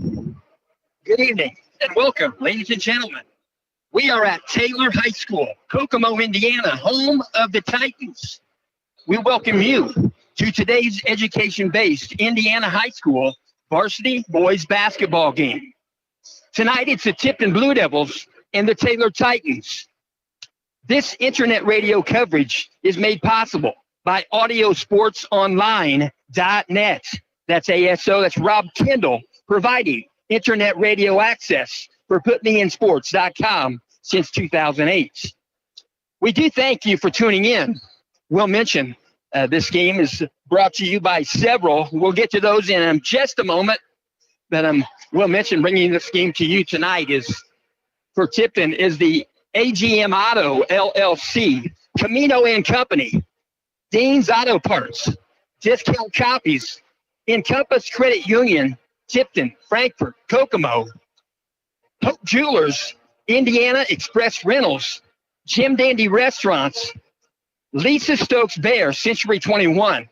Good evening and welcome, ladies and gentlemen. We are at Taylor High School, Kokomo, Indiana, home of the Titans. We welcome you to today's education-based Indiana High School varsity boys basketball game. Tonight it's the Tipton Blue Devils and the Taylor Titans. This internet radio coverage is made possible by audiosportsonline.net. That's ASO, that's Rob Kendall, providing internet radio access for PutMeInSports.com since 2008. We do thank you for tuning in. We'll mention this game is brought to you by several. We'll get to those in just a moment. But we'll mention bringing this game to you tonight is for Tipton is the AGM Auto LLC, Camino and Company, Dean's Auto Parts, Discount Copies, Encompass Credit Union, Tipton, Frankfort, Kokomo, Hope Jewelers, Indiana Express Rentals, Jim Dandy Restaurants, Lisa Stokes Bear, Century 21,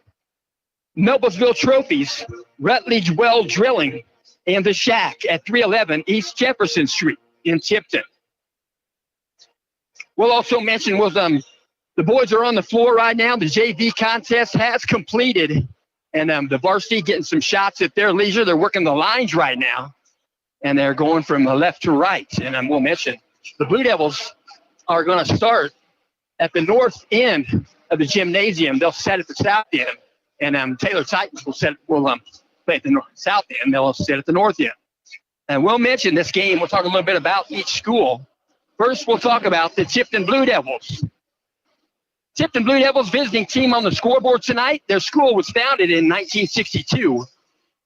Noblesville Trophies, Rutledge Well Drilling, and The Shack at 311 East Jefferson Street in Tipton. We'll also mention the boys are on the floor right now. The JV contest has completed, and the varsity getting some shots at their leisure. They're working the lines right now, and they're going from left to right. And we'll mention the Blue Devils are going to start at the north end of the gymnasium. They'll set at the south end, and Taylor Titans will play at the south end. They'll sit at the north end. And we'll mention this game. We'll talk a little bit about each school. First, we'll talk about the Tipton Blue Devils. Tipton Blue Devils visiting team on the scoreboard tonight. Their school was founded in 1962.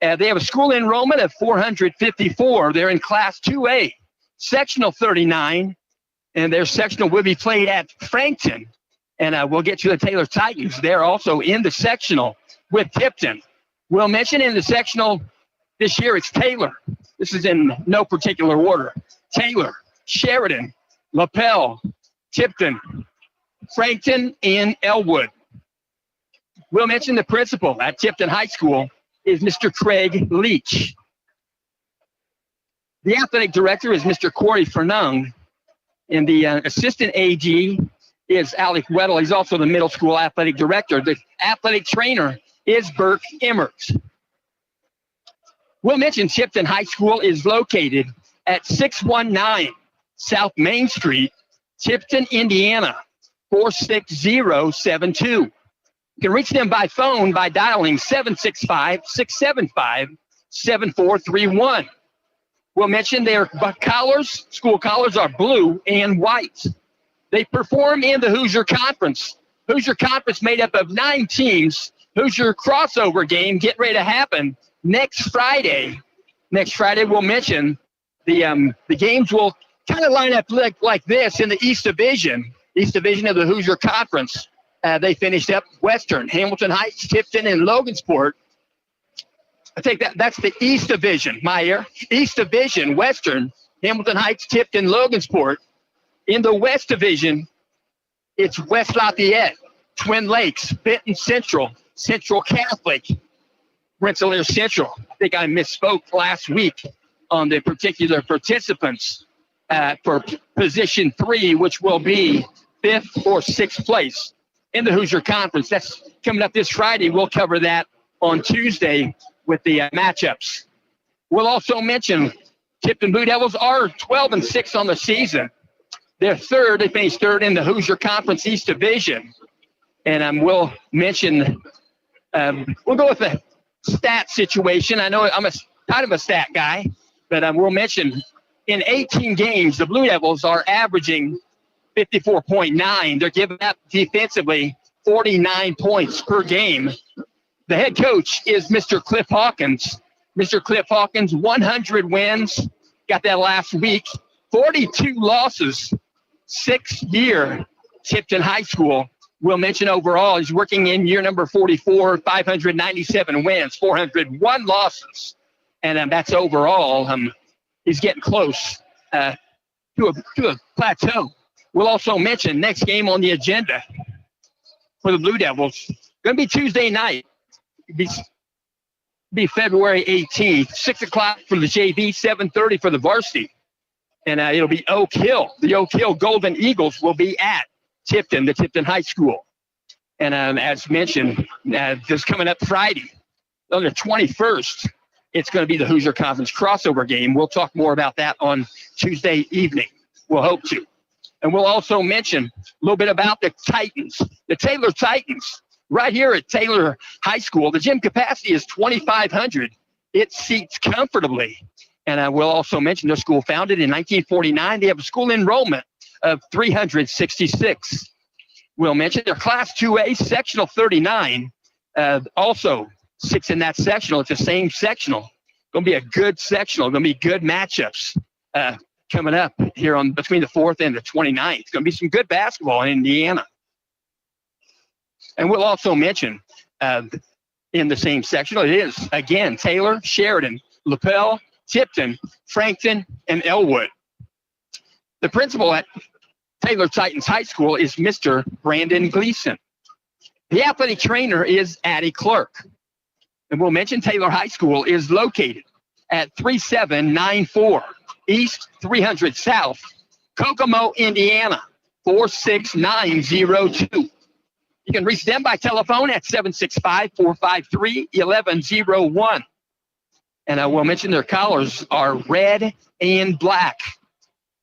They have a school enrollment of 454. They're in Class 2A, Sectional 39, and their sectional will be played at Frankton. And we'll get to the Taylor Titans. They're also in the sectional with Tipton. We'll mention in the sectional this year it's Taylor. This is in no particular order. Taylor, Sheridan, LaPel, Tipton, Frankton, and Elwood. We'll mention the principal at Tipton High School is Mr. Craig Leach. The athletic director is Mr. Corey Fernung, and the assistant AD is Alec Weddle. He's also the middle school athletic director. The athletic trainer is Burke Emmert. We'll mention Tipton High School is located at 619 South Main Street, Tipton, Indiana, 46072. You can reach them by phone by dialing 765-675-7431. We'll mention their collars, school collars are blue and white. They perform in the Hoosier Conference. Hoosier Conference made up of 9 teams. Hoosier crossover game getting ready to happen next Friday. Next Friday, we'll mention the games will kind of line up like this in the East Division of the Hoosier Conference. They finished up Western, Hamilton Heights, Tipton, and Logansport. I think that's the East Division, Meyer. East Division, Western, Hamilton Heights, Tipton, Logansport. In the West Division, it's West Lafayette, Twin Lakes, Benton Central, Central Catholic, Rensselaer Central. I think I misspoke last week on the particular participants for position 3, which will be 5th or 6th place in the Hoosier Conference. That's coming up this Friday. We'll cover that on Tuesday with the matchups. We'll also mention Tipton Blue Devils are 12-6 on the season. They're third. They finished third in the Hoosier Conference East Division. And we'll mention, we'll go with the stat situation. I know I'm kind of a stat guy, but we'll mention in 18 games, the Blue Devils are averaging 54.9. They're giving up defensively 49 points per game. The head coach is Mr. Cliff Hawkins. Mr. Cliff Hawkins, 100 wins, got that last week, 42 losses, 6-year Tipton High School. We'll mention overall, he's working in year number 44, 597 wins, 401 losses. And that's overall. He's getting close to a plateau. We'll also mention next game on the agenda for the Blue Devils. Going to be Tuesday night. Be February 18th, 6 o'clock for the JV, 7:30 for the varsity. And it'll be Oak Hill. The Oak Hill Golden Eagles will be at Tipton, the Tipton High School. And as mentioned, this coming up Friday, on the 21st, it's going to be the Hoosier Conference crossover game. We'll talk more about that on Tuesday evening. We'll hope to. And we'll also mention a little bit about the Titans, the Taylor Titans. Right here at Taylor High School, the gym capacity is 2,500. It seats comfortably. And we'll also mention the school founded in 1949. They have a school enrollment of 366. We'll mention their Class 2A sectional 39. Also six in that sectional. It's the same sectional. Going to be a good sectional. Going to be good matchups coming up here on between the 4th and the 29th. It's going to be some good basketball in Indiana. And we'll also mention in the same sectional, it is, again, Taylor, Sheridan, LaPel, Tipton, Frankton, and Elwood. The principal at Taylor Titans High School is Mr. Brandon Gleason. The athletic trainer is Addie Clark. And we'll mention Taylor High School is located at 3794 East 300 South, Kokomo, Indiana, 46902. You can reach them by telephone at 765-453-1101. And I will mention their colors are red and black.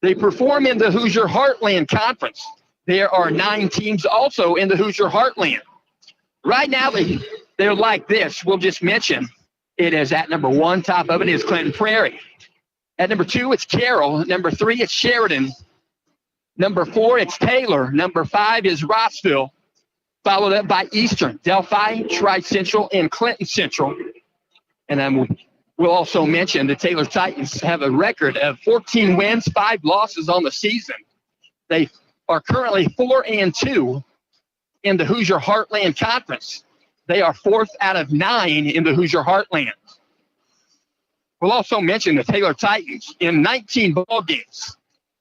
They perform in the Hoosier Heartland Conference. There are 9 teams also in the Hoosier Heartland. Right now, they're like this. We'll just mention it is at number 1. Top of it is Clinton Prairie. At number 2, it's Carroll. Number 3, it's Sheridan. Number 4, it's Taylor. Number 5 is Rossville, followed up by Eastern, Delphi, Tri-Central, and Clinton Central. And then we'll also mention the Taylor Titans have a record of 14 wins, 5 losses on the season. They are currently 4-2 in the Hoosier Heartland Conference. They are 4th out of 9 in the Hoosier Heartland. We'll also mention the Taylor Titans in 19 ball games.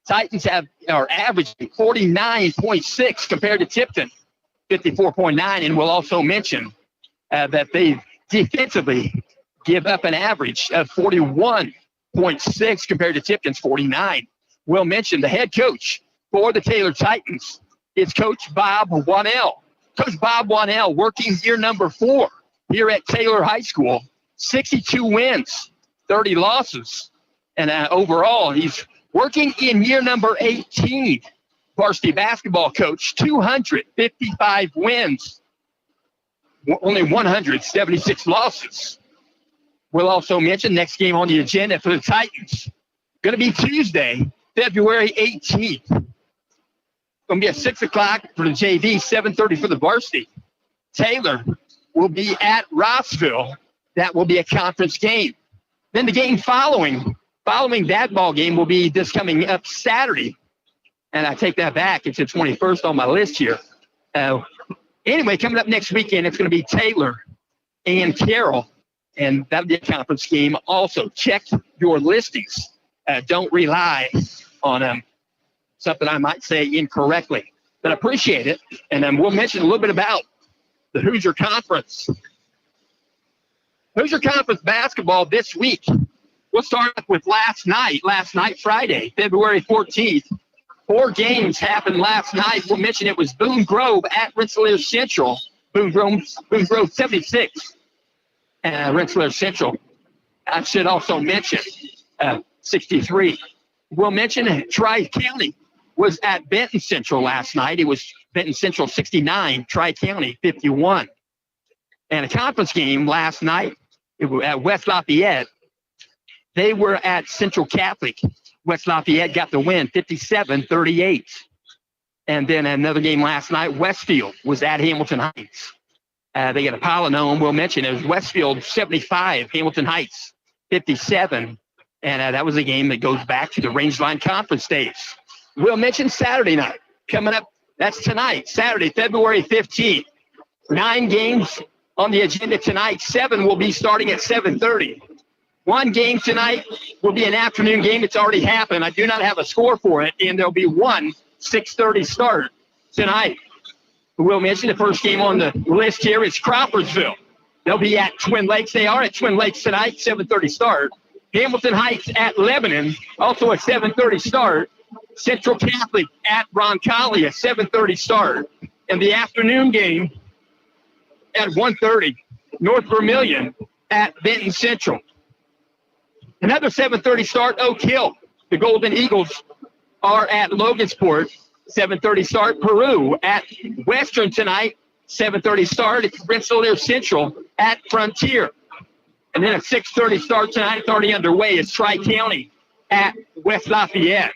Titans are averaging 49.6 compared to Tipton, 54.9. And we'll also mention that they defensively give up an average of 41.6 compared to Tipton's 49. We'll mention the head coach for the Taylor Titans is Coach Bob Wannell. Coach Bob Wannell working year number 4 here at Taylor High School, 62 wins, 30 losses. And overall, he's working in year number 18, varsity basketball coach, 255 wins, only 176 losses. We'll also mention next game on the agenda for the Titans. Going to be Tuesday, February 18th. Going to be at 6 o'clock for the JV, 7:30 for the varsity. Taylor will be at Rossville. That will be a conference game. Then the game following that ball game will be this coming up Saturday. And I take that back. It's the 21st on my list here. Anyway, coming up next weekend, it's going to be Taylor and Carroll. And that'll be a conference game also. Check your listings. Don't rely on something I might say incorrectly. But I appreciate it. And then we'll mention a little bit about the Hoosier Conference. Hoosier Conference basketball this week. We'll start with last night, Friday, February 14th. 4 games happened last night. We'll mention it was Boone Grove at Rensselaer Central. Boone Grove 76. Rensselaer Central, I should also mention, 63. We'll mention Tri-County was at Benton Central last night. It was Benton Central 69, Tri-County 51. And a conference game last night at West Lafayette. They were at Central Catholic. West Lafayette got the win, 57-38. And then another game last night, Westfield was at Hamilton Heights. They got a pile of them. We'll mention it was Westfield 75, Hamilton Heights 57. And that was a game that goes back to the Rangeline Conference days. We'll mention Saturday night coming up. That's tonight, Saturday, February 15th. 9 games on the agenda tonight. 7 will be starting at 7:30. 1 game tonight will be an afternoon game. It's already happened. I do not have a score for it, and there'll be 1 6:30 start tonight. We'll mention the first game on the list here is Crawfordsville. They'll be at Twin Lakes. They are at Twin Lakes tonight, 7:30 start. Hamilton Heights at Lebanon, also a 7:30 start. Central Catholic at Roncalli, a 7:30 start. And the afternoon game at 1:30, North Vermilion at Benton Central. Another 7:30 start, Oak Hill. The Golden Eagles are at Logansport, 7:30 start. Peru at Western tonight, 7:30 start. It's Rensselaer Central at Frontier. And then a 6:30 start tonight. It's already underway. It's Tri-County at West Lafayette.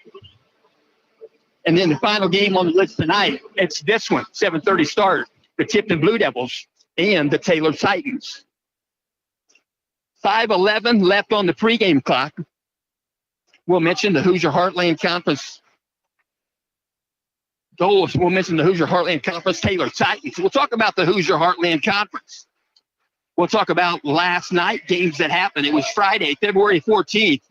And then the final game on the list tonight, it's this one, 7:30 start. The Tipton Blue Devils and the Taylor Titans. 5:11 left on the pregame clock. We'll mention the Hoosier Heartland Conference goals. We'll mention the Hoosier Heartland Conference Taylor Titans. We'll talk about the Hoosier Heartland Conference. We'll talk about last night, games that happened. It was Friday, February 14th.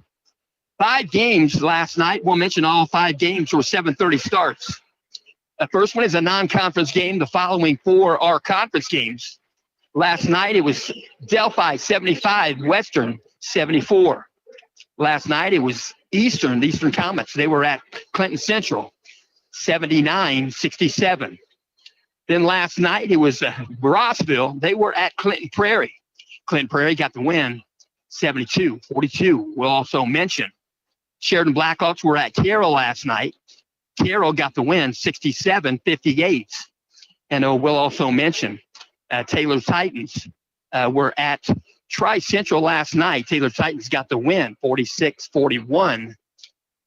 5 games last night. We'll mention all 5 games were 7:30 starts. The first one is a non-conference game. The following 4 are conference games. Last night, it was Delphi 75, Western 74. Last night, it was Eastern, the Eastern Comets. They were at Clinton Central, 79-67. Then last night, it was Rossville. They were at Clinton Prairie. Clinton Prairie got the win, 72-42. We'll also mention Sheridan Blackhawks were at Carroll last night. Carroll got the win, 67-58. And we'll also mention Taylor Titans were at Tri-Central last night. Taylor Titans got the win, 46-41.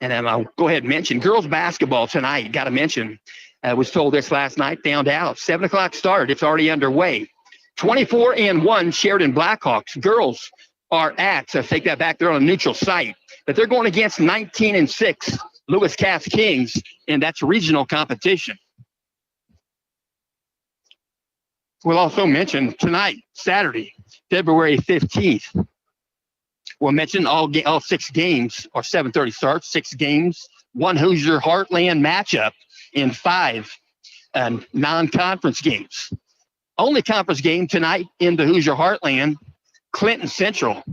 And I'll go ahead and mention girls basketball tonight. Got to mention, was told this last night, found out. 7 o'clock start. It's already underway. 24-1 Sheridan Blackhawks. Girls are at, so take that back, they're on a neutral site. But they're going against 19-6 Lewis Cass Kings, and that's regional competition. We'll also mention tonight, Saturday, February 15th. We'll mention all 6 games are 7:30 starts, 6 games, 1 Hoosier Heartland matchup, and 5 non-conference games. Only conference game tonight in the Hoosier Heartland, Clinton Central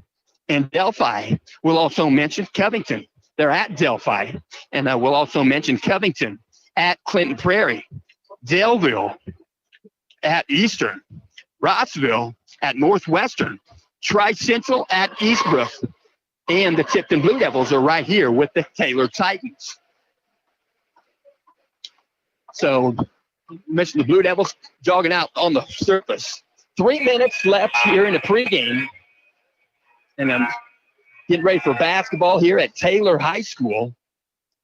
and Delphi. We'll also mention Covington. They're at Delphi. And we'll also mention Covington at Clinton Prairie, Daleville at Eastern, Rossville at Northwestern, Tri-Central at Eastbrook, and the Tipton Blue Devils are right here with the Taylor Titans. So, mention the Blue Devils jogging out on the surface. 3 minutes left here in the pregame. And I'm getting ready for basketball here at Taylor High School.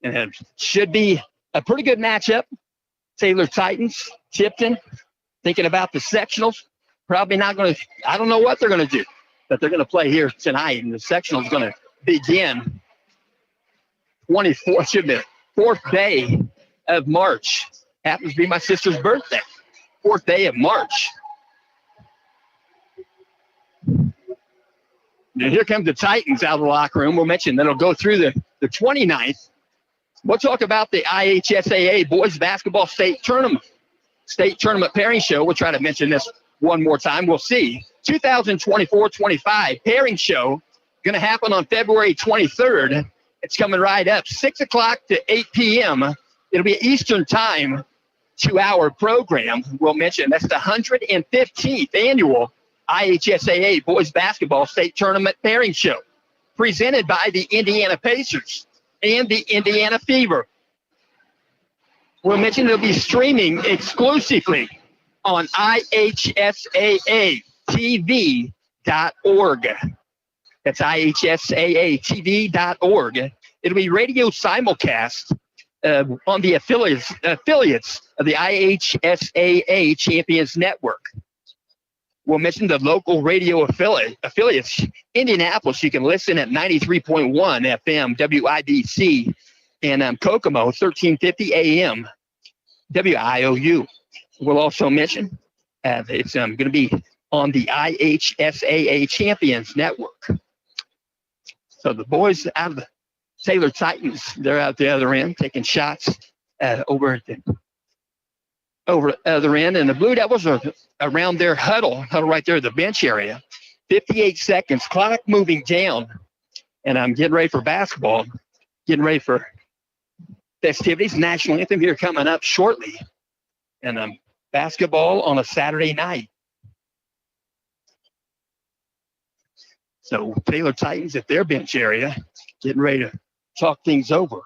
And it should be a pretty good matchup. Taylor Titans, Tipton, thinking about the sectionals. Probably not going to, I don't know what they're going to do, but they're going to play here tonight. And the sectional is going to begin 4th day of March. Happens to be my sister's birthday, 4th day of March. And here comes the Titans out of the locker room. We'll mention that it'll go through the 29th. We'll talk about the IHSAA Boys Basketball State Tournament Pairing Show. We'll try to mention this one more time. We'll see. 2024-25 Pairing Show going to happen on February 23rd. It's coming right up, 6 o'clock to 8 p.m. It'll be Eastern Time, 2-hour program. We'll mention that's the 115th annual IHSAA Boys Basketball State Tournament Pairing Show, presented by the Indiana Pacers and the Indiana Fever. We'll mention it'll be streaming exclusively on IHSAATV.org. That's IHSAATV.org. It'll be radio simulcast on the affiliates of the IHSAA Champions Network. We'll mention the local radio affiliates. Indianapolis, you can listen at 93.1 FM WIBC, and Kokomo, 1350 AM WIOU. We'll also mention it's going to be on the IHSAA Champions Network. So the boys out of the Taylor Titans, they're out the other end taking shots over at the over the other end, and the Blue Devils are around their huddle right there, the bench area. 58 seconds, clock moving down, and I'm getting ready for basketball, getting ready for festivities. National anthem here coming up shortly, and basketball on a Saturday night. So Taylor Titans at their bench area, getting ready to talk things over.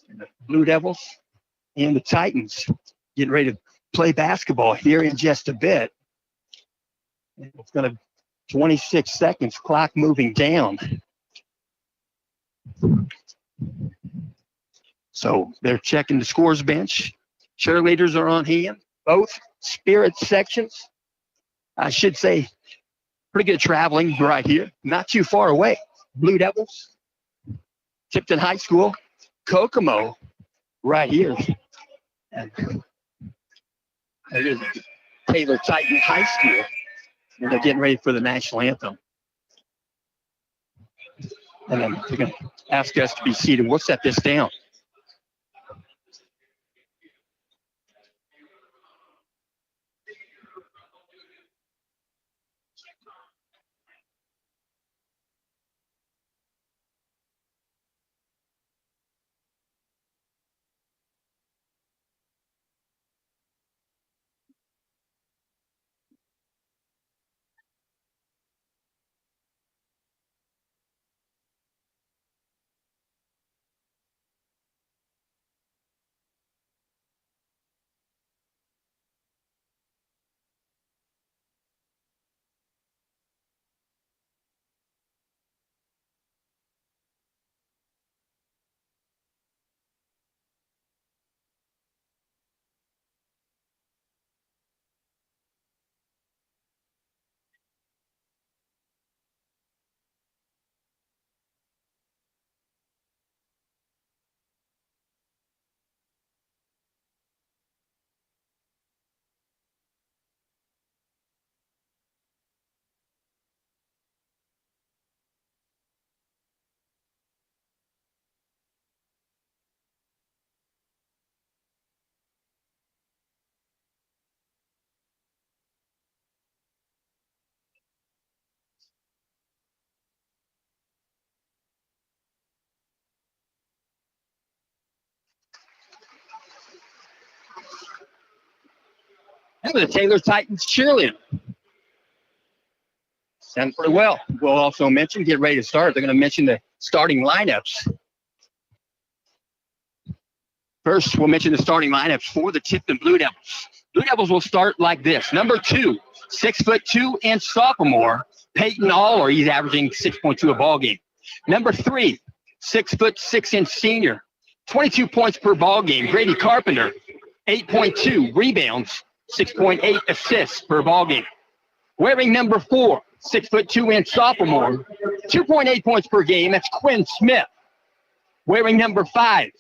And the Blue Devils and the Titans getting ready to play basketball here in just a bit. It's going to 26 seconds, clock moving down. So they're checking the scores bench. Cheerleaders are on hand. Both spirit sections, I should say, pretty good traveling right here. Not too far away. Blue Devils, Tipton High School, Kokomo right here. And it is Taylor Titan High School. And they're getting ready for the national anthem. And then they're going to ask us to be seated. We'll set this down. And the Taylor Titans cheerleader. Sounds pretty well. We'll also mention, get ready to start. They're going to mention the starting lineups. First, we'll mention the starting lineups for the Tipton Blue Devils. Blue Devils will start like this. Number 2, 6'2" sophomore, Peyton Aller. He's averaging 6.2 a ball game. Number 3, 6'6" senior, 22 points per ball game, Grady Carpenter, 8.2 rebounds, 6.8 assists per ball game. Wearing number 4, 6'2" sophomore, 2.8 points per game. That's Quinn Smith. Wearing number 5,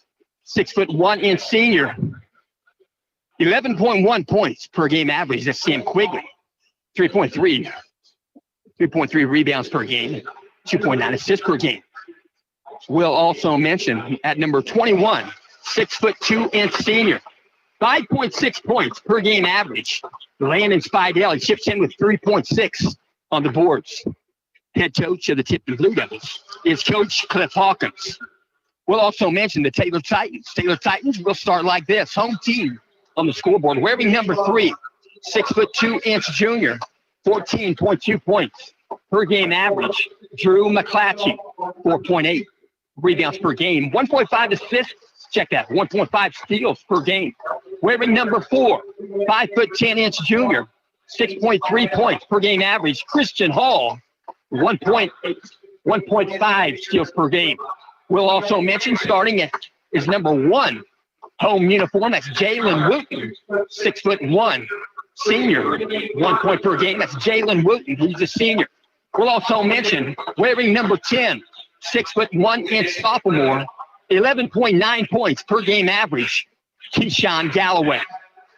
6'1" senior, 11.1 points per game average. That's Sam Quigley. 3.3 rebounds per game, 2.9 assists per game. We'll also mention at number 21, 6'2" senior, 5.6 points per game average. Landon Spidell, he chips in with 3.6 on the boards. Head coach of the Tipton Blue Devils is Coach Cliff Hawkins. We'll also mention the Taylor Titans. Taylor Titans will start like this. Home team on the scoreboard. Wearing number 3, 6'2" junior, 14.2 points per game average. Drew McClatchy, 4.8 rebounds per game, 1.5 assists. Check that, 1.5 steals per game. Wearing number 4, 5'10" junior, 6.3 points per game average. Christian Hall, 1.5 steals per game. We'll also mention starting at is number 1, home uniform. That's Jalen Wooten, 6'1", senior, 1 point per game. That's Jalen Wooten. He's a senior. We'll also mention wearing number 10, 6'1" sophomore, 11.9 points per game average, Keyshawn Galloway.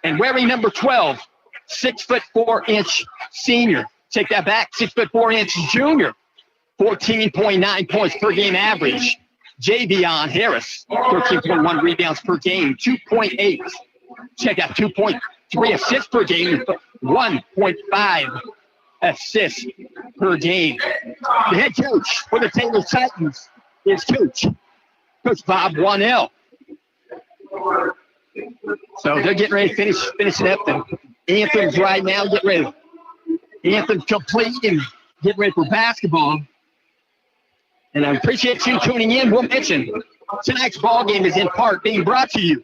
And wearing number 12, 6'4" senior. Take that back, 6'4" junior, 14.9 points per game average, Javion Harris, 13.1 rebounds per game, 2.8. Check out 2.3 assists per game, 1.5 assists per game. The head coach for the Taylor Titans is Coach Bob Wannell. So they're getting ready to finishing up the anthems right now. Get ready. Anthem complete and get ready for basketball. And I appreciate you tuning in. We'll mention tonight's ball game is in part being brought to you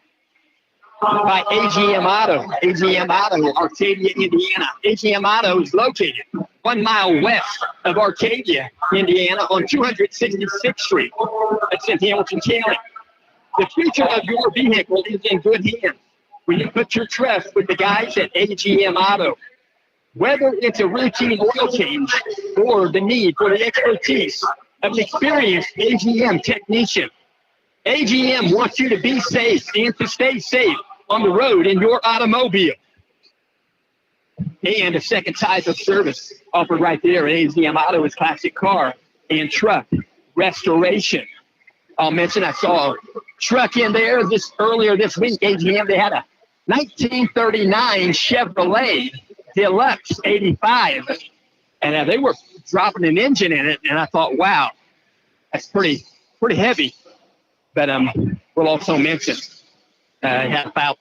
by AGM Auto. AGM Auto, Arcadia, Indiana. AGM Auto is located 1 mile west of Arcadia, Indiana on 266th Street. That's in Hamilton County. The future of your vehicle is in good hands when you put your trust with the guys at AGM Auto. Whether it's a routine oil change or the need for the expertise of an experienced AGM technician, AGM wants you to be safe and to stay safe on the road in your automobile. And a second type of service offered right there at AGM Auto is classic car and truck restoration. I'll mention I saw a truck in there earlier this week. AGM, they had a 1939 Chevrolet Deluxe 85. And they were dropping an engine in it. And I thought, wow, that's pretty heavy. But we'll also mention it had about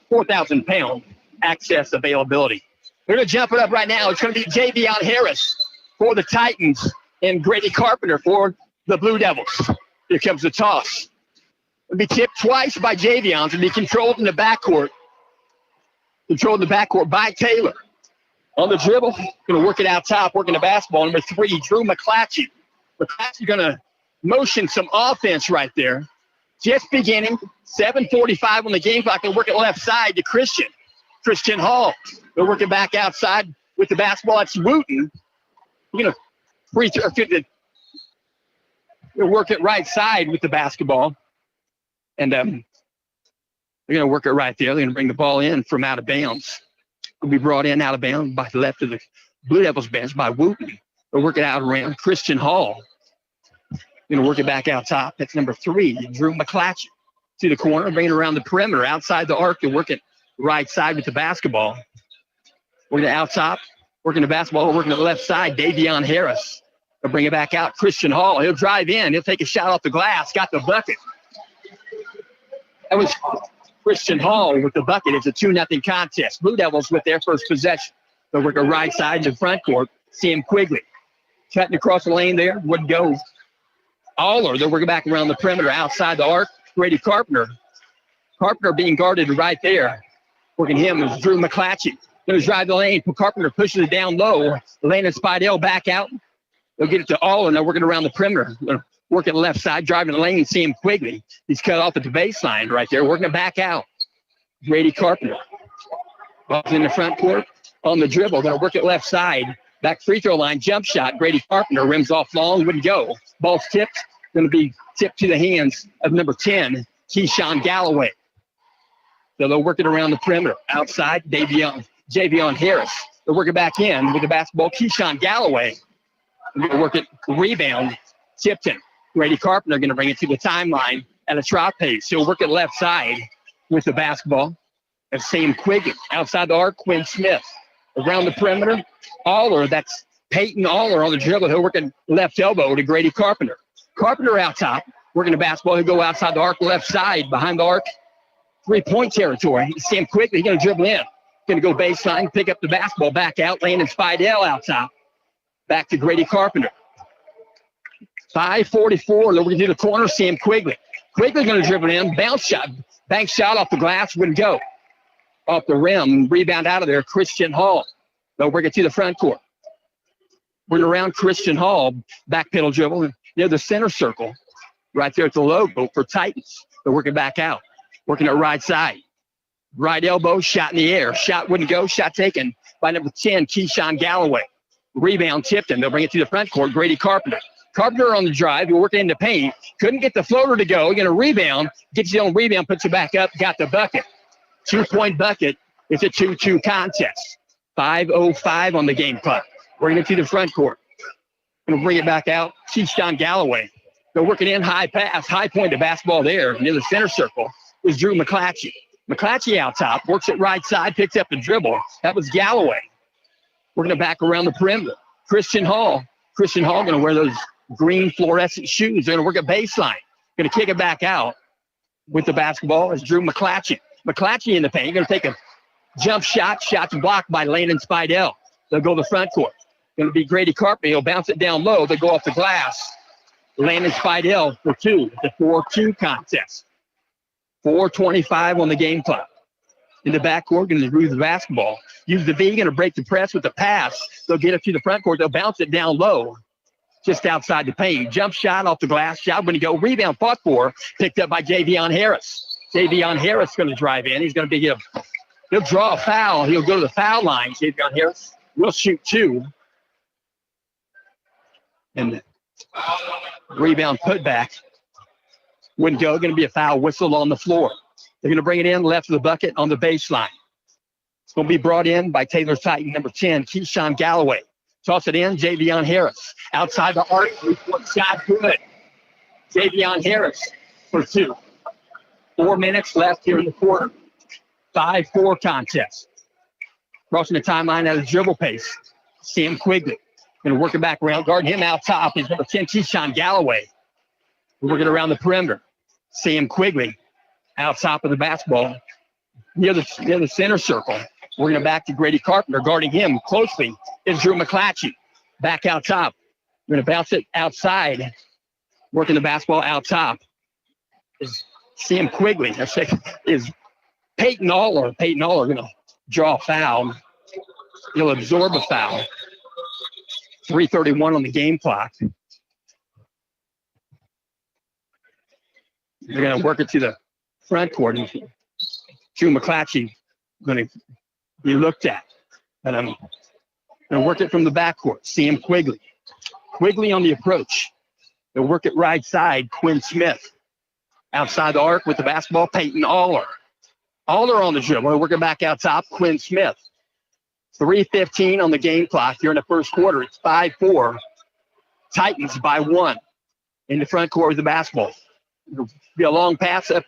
4,000 pound access availability. We're going to jump it up right now. It's going to be Javion Harris for the Titans and Grady Carpenter for the Blue Devils. Here comes the toss. It'll be tipped twice by Javion. It'll be controlled in the backcourt. Controlled in the backcourt by Taylor. On the dribble, going to work it out top, working the basketball. Number 3, Drew McClatchy. McClatchy going to motion some offense right there. Just beginning, 7:45 on the game clock. They'll work it left side to Christian Hall. They'll work it back outside with the basketball. That's Wooten. You're going to free throw. They'll work it right side with the basketball. And they're going to work it right there. They're going to bring the ball in from out of bounds. It'll be brought in out of bounds by the left of the Blue Devils bench by Wooten. They'll work it out around Christian Hall. Going to work it back out top. That's number 3, Drew McClatchy. To the corner, bring it around the perimeter, outside the arc, to work it right side with the basketball. Working it out top, working the basketball, working the left side, Javion Harris. They'll bring it back out, Christian Hall. He'll drive in. He'll take a shot off the glass. Got the bucket. That was Christian Hall with the bucket. It's a 2-0 contest. Blue Devils with their first possession. They'll work a right side to the front court. Sam Quigley cutting across the lane there. Wouldn't go. Aller, they're working back around the perimeter outside the arc. Grady Carpenter. Carpenter being guarded right there. Working him is Drew McClatchy. Going to drive the lane. Carpenter pushes it down low. Landon Spidell back out. They'll get it to Aller, and they're working around the perimeter. They're working the left side, driving the lane, and Sam Quigley. He's cut off at the baseline right there, working it back out. Grady Carpenter. Ball's in the front court. On the dribble, going to work it left side. Back free throw line, jump shot. Grady Carpenter rims off long, wouldn't go. Ball's tipped. Going to be tipped to the hands of number 10, Keyshawn Galloway. So they'll work it around the perimeter. Outside, Javion Harris. They'll work it back in with the basketball. Keyshawn Galloway. They're going to work it rebound. Tipton. Grady Carpenter going to bring it to the timeline at a trot pace. He'll work it left side with the basketball. And Sam Quigley. Outside the arc, Quinn Smith. Around the perimeter, Aller, that's Peyton Aller on the dribble. He'll work it left elbow to Grady Carpenter. Carpenter out top, working the basketball. He'll go outside the arc, left side, behind the arc, 3-point territory. Sam Quigley, he's going to dribble in. Going to go baseline, pick up the basketball, back out. Landon Spidell out top. Back to Grady Carpenter. 5:44, they're going to do the corner, Sam Quigley. Quigley's going to dribble in, bounce shot, bank shot off the glass, wouldn't go. Off the rim, rebound out of there, Christian Hall. They'll work it to the front court. We're around Christian Hall, back pedal dribble, near the center circle, right there at the logo for Titans. They're working back out, working it right side. Right elbow, shot in the air. Shot wouldn't go, shot taken by number 10, Keyshawn Galloway. Rebound Tipton. They'll bring it to the front court, Grady Carpenter. Carpenter on the drive, he'll work it into paint. Couldn't get the floater to go. Going to rebound, gets his own rebound, puts it back up, got the bucket. 2-point bucket. It's a 2-2 contest. 5:05 on the game clock. Bring it to the front court. Going to bring it back out. Keyshawn Galloway. They're working in high pass, high point the basketball there. Near the center circle is Drew McClatchy. McClatchy out top, works it right side, picks up the dribble. That was Galloway. We're going to back around the perimeter. Christian Hall going to wear those green fluorescent shoes. They're going to work a baseline. Going to kick it back out with the basketball is Drew McClatchy. McClatchy in the paint. Going to take a jump shot. Shot's blocked by Landon Spidell. They'll go to the front court. Going to be Grady Carpenter. He'll bounce it down low. They'll go off the glass. Landon Spidell for two. The 4-2 contest. 4:25 on the game clock. In the backcourt, going to move the basketball. Use the V, going to break the press with the pass. They'll get it to the front court. They'll bounce it down low, just outside the paint. Jump shot off the glass. Shot when you go. Rebound fought for. Picked up by Javion Harris. Javion Harris going to drive in. He's going to he'll draw a foul. He'll go to the foul line. Javion Harris will shoot two. And rebound putback wouldn't go. Going to be a foul whistle on the floor. They're going to bring it in left of the bucket on the baseline. It's going to be brought in by Taylor Titan, number 10, Keyshawn Galloway. Toss it in, Javion Harris. Outside the arc, three-point shot, good. Javion Harris for two. 4 minutes left here in the quarter. 5-4 contest. Crossing the timeline at a dribble pace. Sam Quigley. Going to work it back around, guarding him out top. He's number 10, Keyshawn Galloway. We're working around the perimeter. Sam Quigley. Out top of the basketball, near the center circle. We're going to back to Grady Carpenter. Guarding him closely is Drew McClatchy. Back out top. We're going to bounce it outside. Working the basketball out top is Sam Quigley. Is Peyton Aller. Peyton Aller going to draw a foul. He'll absorb a foul. 3:31 on the game clock. They're going to work it to the front court. Drew McClatchy going to be looked at. And I'm going to work it from the backcourt. Sam Quigley. Quigley on the approach. They'll work it right side. Quinn Smith. Outside the arc with the basketball. Peyton Aller. Aller on the dribble. They'll work it back out top. Quinn Smith. 3:15 on the game clock here in the first quarter. It's 5-4. Titans by 1 in the front court with the basketball. It'll be a long pass up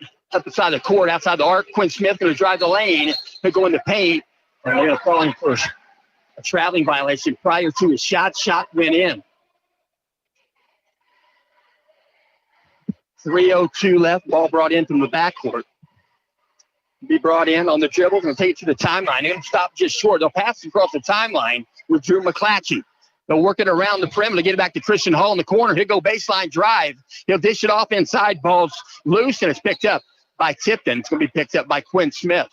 the side of the court, outside the arc. Quinn Smith going to drive the lane. He'll go in the paint. And they're going to call him for a traveling violation prior to his shot. Shot went in. 3:02 left. Ball brought in from the backcourt. Be brought in on the dribble. Going to take it to the timeline. They're going to stop just short. They'll pass it across the timeline with Drew McClatchy. They'll work it around the perimeter, get it back to Christian Hall in the corner. He'll go baseline drive. He'll dish it off inside. Ball's loose, and it's picked up by Tipton. It's going to be picked up by Quinn Smith.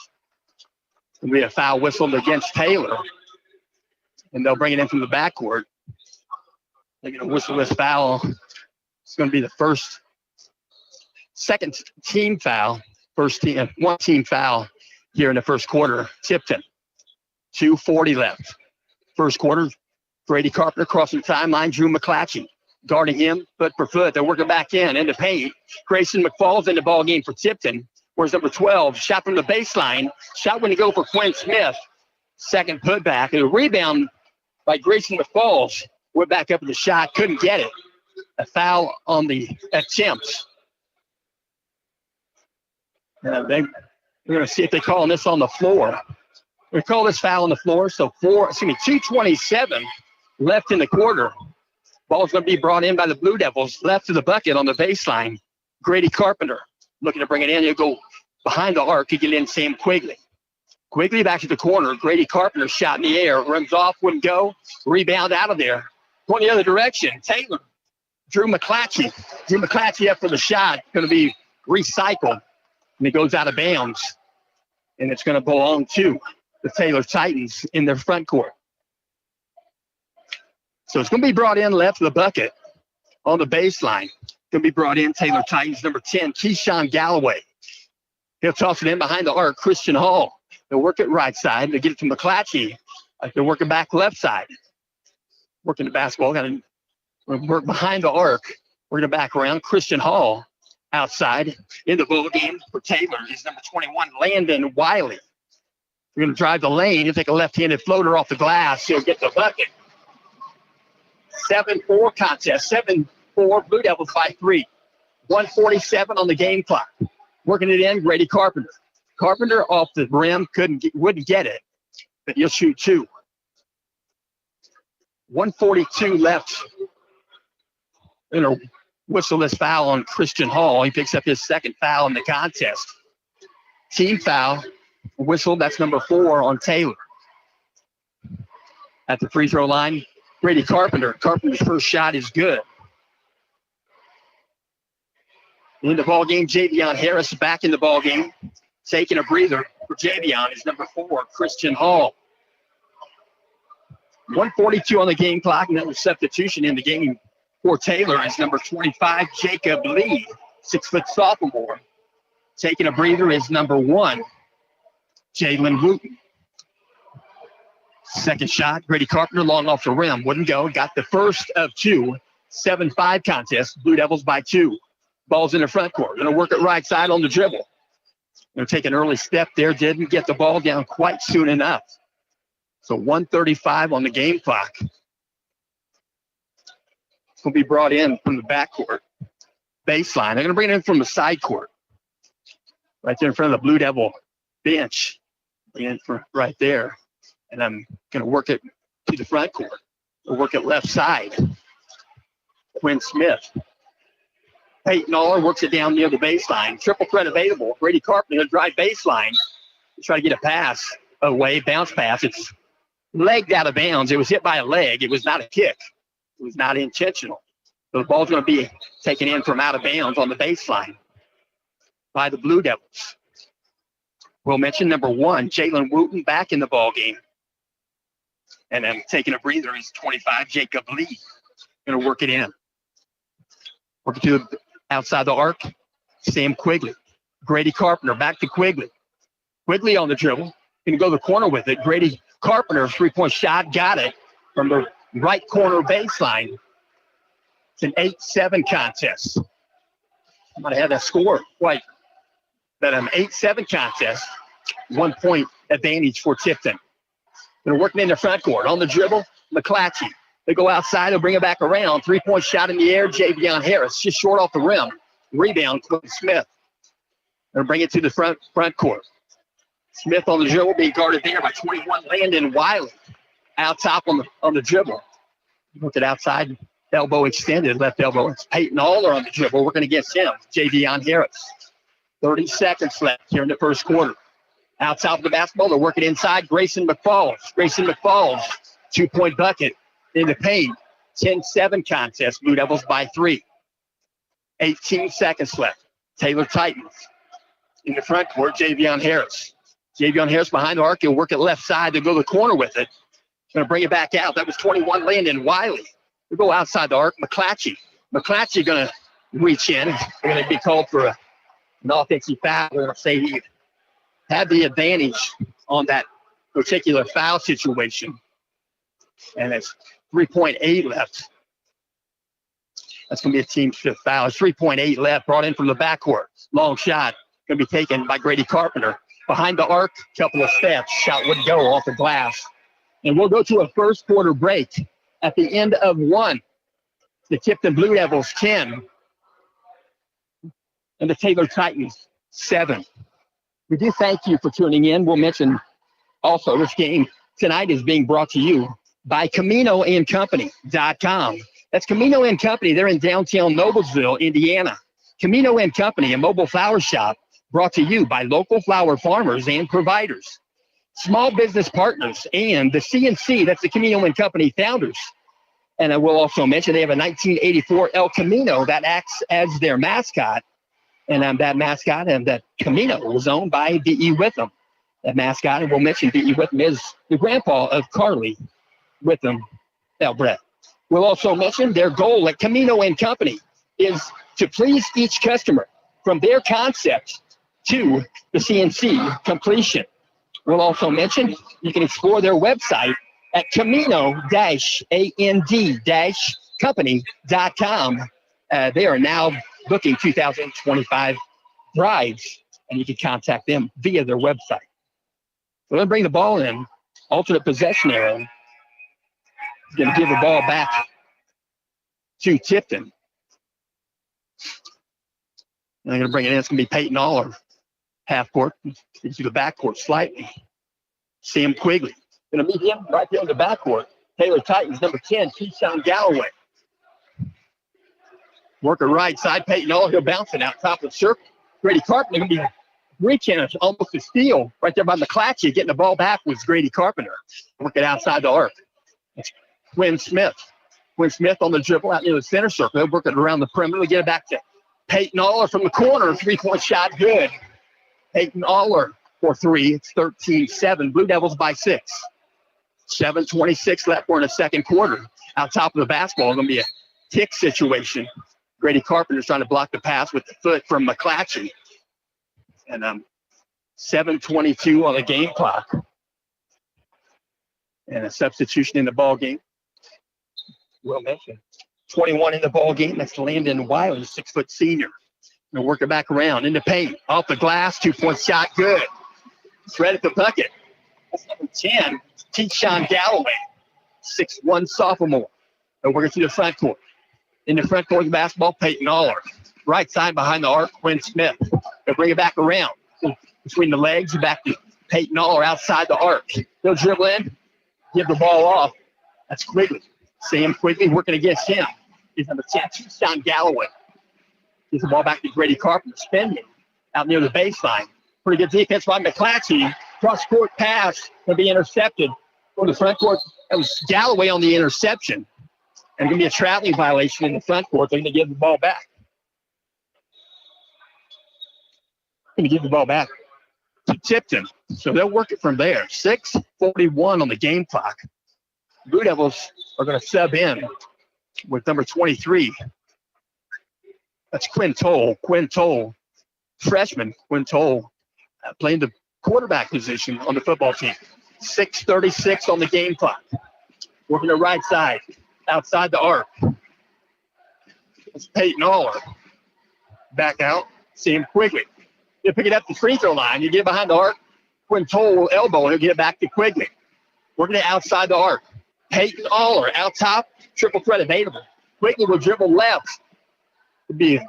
It's going to be a foul whistled against Taylor. And they'll bring it in from the backcourt. They're going to whistle this foul. It's going to be the second team foul. One team foul here in the first quarter. Tipton. 2:40 left. First quarter. Grady Carpenter crossing the timeline. Drew McClatchy guarding him foot for foot. They're working back in the paint. Grayson McFall's in the ball game for Tipton. Where's number 12? Shot from the baseline. Shot when to go for Quinn Smith. Second putback. And a rebound by Grayson McFalls. Went back up in the shot. Couldn't get it. A foul on the attempts. They're going to see if they call this on the floor. We call this foul on the floor. So 2:27 left in the quarter. Ball's going to be brought in by the Blue Devils. Left of the bucket on the baseline. Grady Carpenter looking to bring it in. He'll go behind the arc. He get in Sam Quigley. Quigley back to the corner. Grady Carpenter shot in the air. Runs off, wouldn't go. Rebound out of there. Going the other direction. Taylor. Drew McClatchy. Drew McClatchy up for the shot. Going to be recycled. And it goes out of bounds. And it's going to belong to the Taylor Titans in their front court. So it's going to be brought in left of the bucket on the baseline. Going to be brought in Taylor Titans, number 10, Keyshawn Galloway. He'll toss it in behind the arc, Christian Hall. They'll work it right side. They get it to McClatchy. They're working back left side. Working the basketball. Got to work behind the arc. We're going to back around. Christian Hall outside in the ball game for Taylor is number 21, Landon Wiley. We're going to drive the lane. He'll take a left-handed floater off the glass. He'll get the bucket. 7-4 contest. 7-4 4. Blue Devils by 3. 1:47 on the game clock. Working it in, Grady Carpenter. Carpenter off the rim, wouldn't get it, but he'll shoot 2. 1:42 left. In a whistleless foul on Christian Hall. He picks up his second foul in the contest. Team foul, whistle, that's number 4 on Taylor. At the free throw line, Grady Carpenter. Carpenter's first shot is good. In the ball game, Javion Harris back in the ball game. Taking a breather for Javion is number 4, Christian Hall. 1:42 on the game clock. Another substitution in the game for Taylor is number 25, Jacob Lee, 6-foot sophomore. Taking a breather is number 1, Jalen Wooten. Second shot, Grady Carpenter long off the rim. Wouldn't go. Got the first of 2. 7-5 contest. Blue Devils by 2. Ball's in the front court. Going to work it right side on the dribble. Going to take an early step there. Didn't get the ball down quite soon enough. So 1:35 on the game clock. It's going to be brought in from the backcourt. Baseline. They're going to bring it in from the side court. Right there in front of the Blue Devil bench. Bring it in for right there. And I'm going to work it to the front court. We'll work it left side. Quinn Smith. Peyton Aller works it down near the baseline. Triple threat available. Grady Carpenter, drive baseline. Try to get a pass away, bounce pass. It's legged out of bounds. It was hit by a leg. It was not a kick. It was not intentional. So the ball's going to be taken in from out of bounds on the baseline by the Blue Devils. We'll mention number 1, Jalen Wooten, back in the ball game. And then taking a breather is 25, Jacob Lee. Going to work it in. Work it to the outside the arc. Sam Quigley. Grady Carpenter back to Quigley. Quigley on the dribble. Going to go to the corner with it. Grady Carpenter, 3-point shot. Got it from the right corner baseline. It's an 8-7 contest. I might have had that score quite. But an 8-7 contest. 1-point advantage for Tipton. They're working in the front court. On the dribble, McClatchy. They go outside. They'll bring it back around. 3-point shot in the air. Javion Harris just short off the rim. Rebound, Quinn Smith. They'll bring it to the front court. Smith on the dribble, being guarded there by 21, Landon Wiley. Out top on the dribble. Look at outside, elbow extended, left elbow. It's Peyton Aller on the dribble, working against him. Javion Harris. 30 seconds left here in the first quarter. Out top of the basketball, they're working inside. Grayson McFalls. 2-point bucket in the paint. 10-7 contest. Blue Devils by 3. 18 seconds left. Taylor Titans in the front court. Javion Harris. Javion Harris behind the arc. He'll work it left side. They'll go to the corner with it. Going to bring it back out. That was 21, Landon Wiley. They'll go outside the arc. McClatchy going to reach in. They're going to be called for an offensive foul. They're going to say he had the advantage on that particular foul situation. And it's 3.8 left. That's going to be a team fifth foul. It's 3.8 left, brought in from the backcourt. Long shot going to be taken by Grady Carpenter. Behind the arc, couple of steps. Shot wouldn't go off the glass. And we'll go to a first quarter break at the end of 1. The Tipton Blue Devils 10 and the Taylor Titans 7. We do thank you for tuning in. We'll mention also this game tonight is being brought to you by CaminoandCompany.com. That's Camino and Company. They're in downtown Noblesville, Indiana. Camino and Company, a mobile flower shop brought to you by local flower farmers and providers, small business partners, and the CNC, that's the Camino and Company founders. And I will also mention they have a 1984 El Camino that acts as their mascot. And that mascot and that Camino was owned by B.E. Witham. That mascot, and we'll mention B.E. Witham, is the grandpa of Carly Witham Elbrett. We'll also mention their goal at Camino and Company is to please each customer from their concept to the CNC completion. We'll also mention you can explore their website at camino-and-company.com. They are now booking 2025 brides, and you can contact them via their website. So let's bring the ball in. Alternate possession area. Going to give the ball back to Tipton. And they're going to bring it in. It's going to be Peyton Aller, half court, into the backcourt slightly. Sam Quigley. Going to meet him right there in the backcourt. Taylor Titans, number 10, Keyshawn Galloway. Worker right side, Peyton Aller. He'll bounce it out top of the circle. Grady Carpenter going to be reaching almost a steal right there by McClatchy. Getting the ball back was Grady Carpenter. Work it outside the arc. It's Quinn Smith. Quinn Smith on the dribble out near the center circle. They'll work it around the perimeter. We get it back to Peyton Aller from the corner. 3-point shot, good. Peyton Aller for 3. It's 13-7. Blue Devils by 6. 7:26 left. We're in the second quarter. Out top of the basketball, going to be a kick situation. Grady Carpenter's trying to block the pass with the foot from McClatchy. And 7:22 on the game clock. And a substitution in the ball game. Will mention 21 in the ball game. That's Landon Wiley, 6-foot senior. Gonna work it back around in the paint. Off the glass, 2-point shot, good. It's right at the bucket. That's number 10, Keyshawn Galloway, 6'1" sophomore. They'll work it to the front court. In the front court of the basketball, Peyton Aller. Right side behind the arc, Quinn Smith. They'll bring it back around. Between the legs, back to Peyton Aller outside the arc. They'll dribble in, give the ball off. That's Quigley. Sam Quigley working against him. He's number 10, Keyshawn Galloway. Gives the ball back to Grady Carpenter, spinning out near the baseline. Pretty good defense by McClatchy. Cross-court pass will be intercepted. Go to the front court. That was Galloway on the interception. And going to be a traveling violation in the front court. They're going to give the ball back. Going to give the ball back to Tipton. So they'll work it from there. 6:41 on the game clock. Blue Devils are going to sub in with number 23. That's Quinn Toll. Quinn Toll, freshman Quinn Toll, playing the quarterback position on the football team. 6:36 on the game clock. Working the right side, outside the arc. It's Peyton Aller. Back out, Sam Quigley. You pick it up the free throw line. You get behind the arc. Quinn Toll will elbow. He'll get it back to Quigley. Working it outside the arc. Peyton Aller out top. Triple threat available. Quigley will dribble left. It'd be a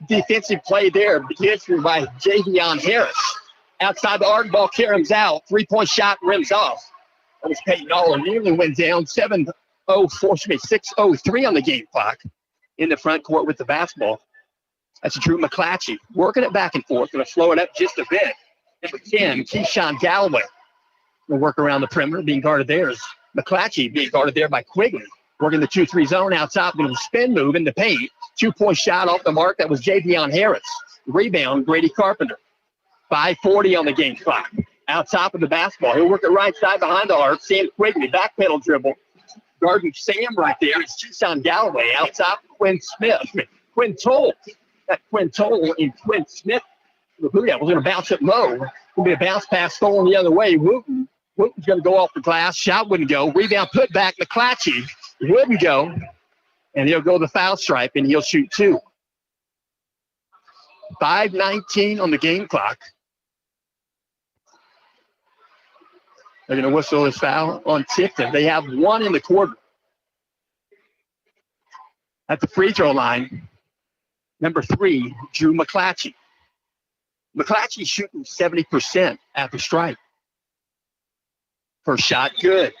defensive play there. Begins by Javion Harris. Outside the arc, ball carries out. 3-point shot rims off. That was Peyton Aller. Nearly went down. 6:03 on the game clock. In the front court with the basketball. That's Drew McClatchy. Working it back and forth. Going to slow it up just a bit. Number 10, Keyshawn Galloway. Going to work around the perimeter. Being guarded there is McClatchy. Being guarded there by Quigley. Working the 2-3 zone out top. Going to spin move in the paint. 2-point shot off the mark. That was Javion Harris. Rebound, Grady Carpenter. 5:40 on the game clock. Out top of the basketball. He'll work it right side behind the arc. Sam Quigley, back pedal dribble. Guarding Sam right there. It's Keyshawn Galloway. Out top, Quinn Toll. That Quinn Toll and Quinn Smith. The Blue Devils going to bounce it low. Will be a bounce pass stolen the other way. Wooten's going to go off the glass. Shot wouldn't go. Rebound put back. McClatchy wouldn't go. And he'll go the foul stripe, and he'll shoot 2. 5:19 on the game clock. They're going to whistle this foul on Tipton. They have 1 in the quarter. At the free throw line, number 3, Drew McClatchy. McClatchy shooting 70% at the stripe. First shot, good.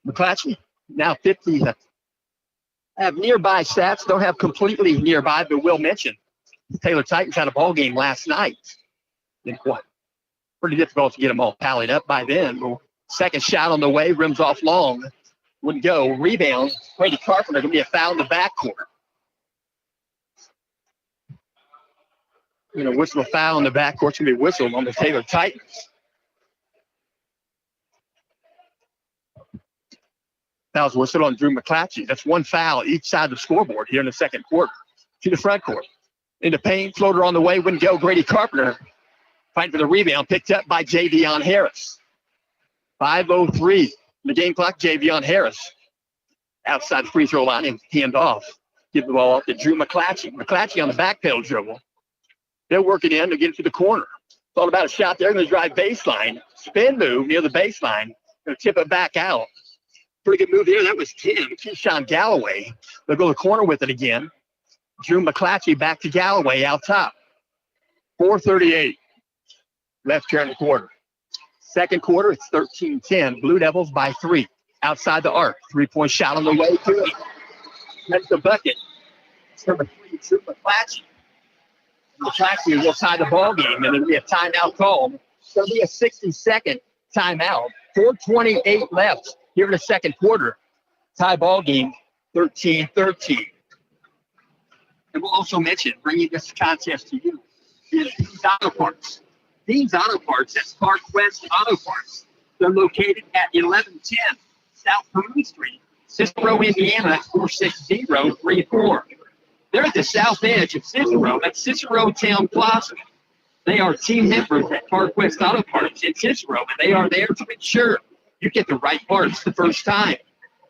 McClatchy, now 50. I have nearby stats. Don't have completely nearby, but will mention Taylor Titans had a ball game last night. Didn't quite. Pretty difficult to get them all tallied up by then. Well, second shot on the way, rims off long. Wouldn't go. Rebound. Grady Carpenter going to be a foul in the backcourt. Whistle a foul in the backcourt. It's going to be whistled on the Taylor Titans. Foul's whistled on Drew McClatchy. That's 1 foul each side of the scoreboard here in the second quarter. To the front court. In the paint, floater on the way, wouldn't go. Grady Carpenter fighting for the rebound, picked up by Javion Harris. 5:03 the game clock. Javion Harris outside the free throw line and hand off. Give the ball off to Drew McClatchy. McClatchy on the back pedal dribble. They'll work it in to get it to the corner. It's all about a shot there. Going to drive baseline. Spin move near the baseline. Going to tip it back out. Pretty good move there. That was 10. Keyshawn Galloway. They'll go to the corner with it again. Drew McClatchy back to Galloway out top. 4:38 left here in the quarter. Second quarter, it's 13-10. Blue Devils by 3. Outside the arc. 3-point shot on the way to it. That's the bucket. It's number 3, Drew McClatchy. McClatchy will tie the ball game, and there'll be a timeout called. There'll be a 60-second timeout. 4:28 left here in the second quarter. Tie ball game, 13-13. And we'll also mention, bringing this contest to you, is Dean's Auto Parts. Dean's Auto Parts, that's Park West Auto Parts. They're located at 1110 South Peru Street, Cicero, Indiana, 46034. They're at the south edge of Cicero. That's Cicero Town Plaza. They are team members at Park West Auto Parts in Cicero, and they are there to ensure you get the right parts the first time.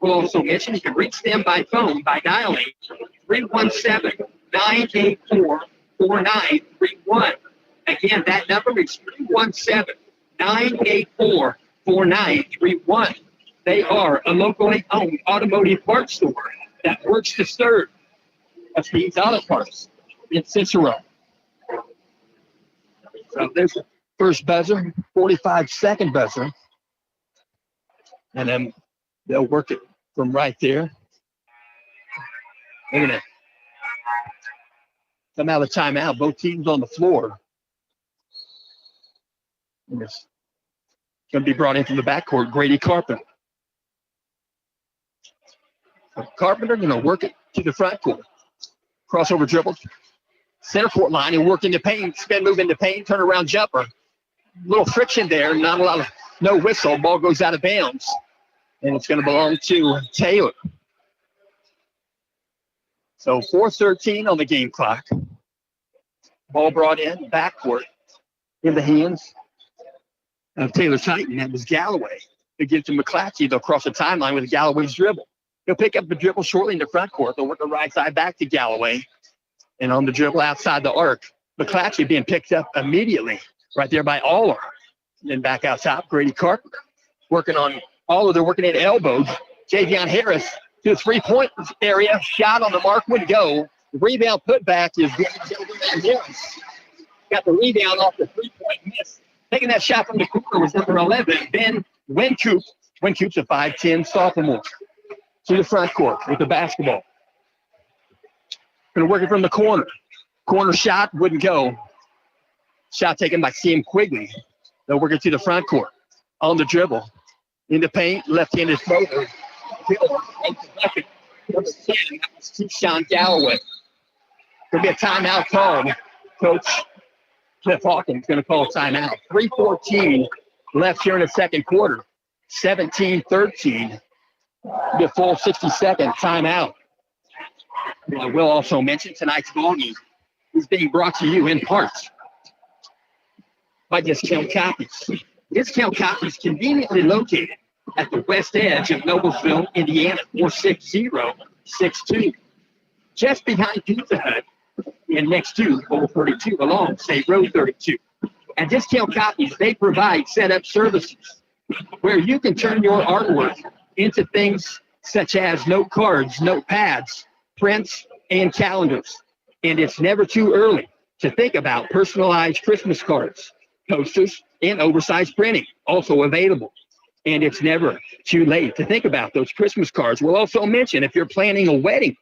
We'll also mention you can reach them by phone by dialing 317-984-4931. Again, that number is 317-984-4931. They are a locally owned automotive parts store that works to serve us Dean's Auto Parts in Cicero. So there's the first buzzer, 45-second buzzer. And then they'll work it from right there. They're going to come out of timeout. Both teams on the floor. And it's going to be brought in from the backcourt, Grady Carpenter. So Carpenter going to work it to the front court. Crossover dribble. Center court line and work into paint. Spin move into paint. Turn around jumper. Little friction there. Not a lot of, no whistle. Ball goes out of bounds. And it's going to belong to Taylor. So 4:13 on the game clock. Ball brought in, backcourt, in the hands of Taylor Titan. That was Galloway. They give to McClatchy. They'll cross the timeline with Galloway's dribble. He'll pick up the dribble shortly in the front court. They'll work the right side back to Galloway. And on the dribble outside the arc, McClatchy being picked up immediately right there by Aller. Then back out top, Grady Carpenter. Working on Aller, they're working at elbows. Javion Harris to the three-point area. Shot on the mark would go. The rebound putback is Javion Harris. Got the rebound off the three-point miss. Taking that shot from the corner was number 11, Ben Wincoop. Wincoop's a 5'10 sophomore. To the front court with the basketball. Going to work it from the corner. Corner shot wouldn't go. Shot taken by Sam Quigley. They'll work it to the front court. On the dribble. In the paint, left-handed floater. Number 10, Keyshawn Galloway. There'll be a timeout called. Coach Cliff Hawkins going to call a timeout. 3:14 left here in the second quarter. 17-13. The full 60-second timeout. I will also mention tonight's ballgame is being brought to you in part by Discount Copies. Discount Copies conveniently located at the west edge of Noblesville, Indiana, 46062. Just behind Pizza Hut and next to Bowl 32 along State Road 32. At Discount Copies, they provide setup services where you can turn your artwork into things such as note cards, notepads, prints, and calendars. And it's never too early to think about personalized Christmas cards, posters, and oversized printing, also available. And it's never too late to think about those Christmas cards. We'll also mention if you're planning a wedding,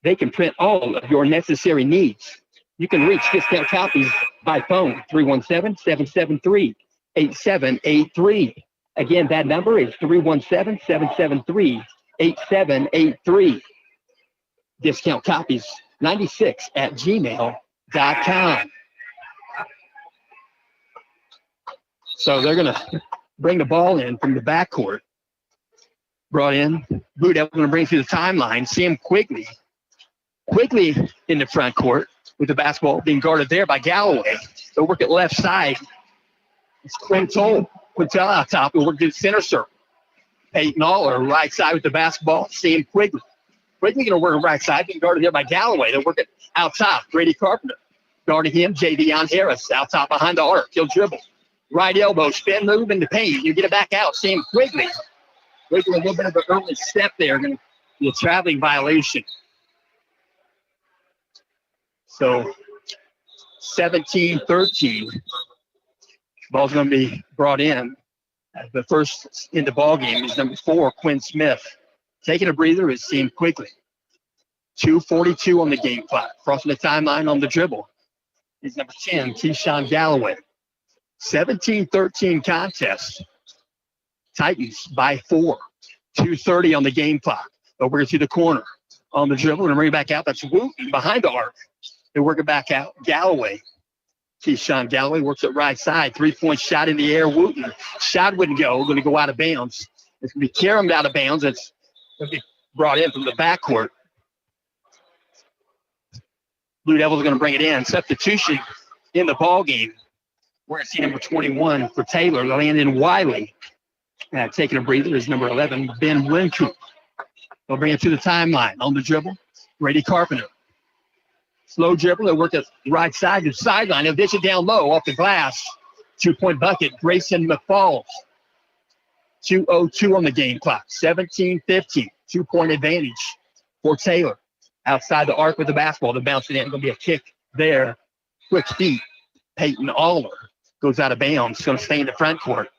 they can print all of your necessary needs. You can reach Discount Copies by phone, 317-773-8783. Again, that number is 317-773-8783. Discount Copies 96@gmail.com. So they're going to bring the ball in from the backcourt. Brought in. Blue Devils going to bring it to the timeline. Sam Quigley. Quigley in the front court with the basketball being guarded there by Galloway. They'll work at left side. It's Quintel out top. We'll work to the center circle. Peyton Aller right side with the basketball. Sam Quigley. Quigley going to work right side, being guarded there by Galloway. They'll work it out top. Grady Carpenter. Guarding him, Javion Harris. Out top behind the arc. He'll dribble. Right elbow, spin move in the paint. You get it back out. Sam Quigley. Quigley a little bit of an early step there. Going to be a traveling violation. So 17-13. Ball's going to be brought in. The first in the ball game is number 4, Quinn Smith. Taking a breather is seen quickly. 2:42 on the game clock. Crossing the timeline on the dribble is number 10, Keyshawn Galloway. 17-13 contest. Titans by 4. 2:30 on the game clock. Over to the corner. On the dribble and bring it back out. That's Wooten behind the arc. They work it back out. Galloway. Keyshawn Galloway works it right side. 3-point shot in the air. Wooten. Shot wouldn't go. Going to go out of bounds. It's going to be carried out of bounds. It's going to be brought in from the backcourt. Blue Devils are going to bring it in. Substitution in the ball game. We're going to see number 21 for Taylor, Landon Wiley. Taking a breather is number 11, Ben Wincoop. They'll bring it to the timeline. On the dribble, Grady Carpenter. Slow dribble. They'll work it right side to the sideline. They'll dish it down low off the glass. 2-point bucket, Grayson McFalls. 2:02 on the game clock. 17-15. 2-point advantage for Taylor. Outside the arc with the basketball to bounce it in. Going to be a kick there. Quick feet. Peyton Aller goes out of bounds. Going to stay in the front court.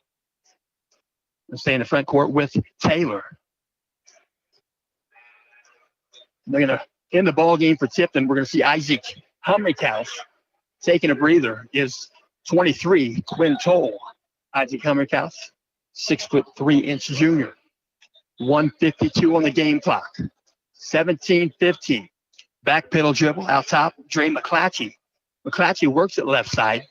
Going to stay in the front court with Taylor. They're going to end the ball game for Tipton. We're going to see Isaac Humrickhouse taking a breather is 23, Quinn Toll. Isaac Humrickhouse, 6'3" junior. 1:52 on the game clock. 17-15. Back pedal dribble out top. Dre McClatchy. McClatchy works it left side.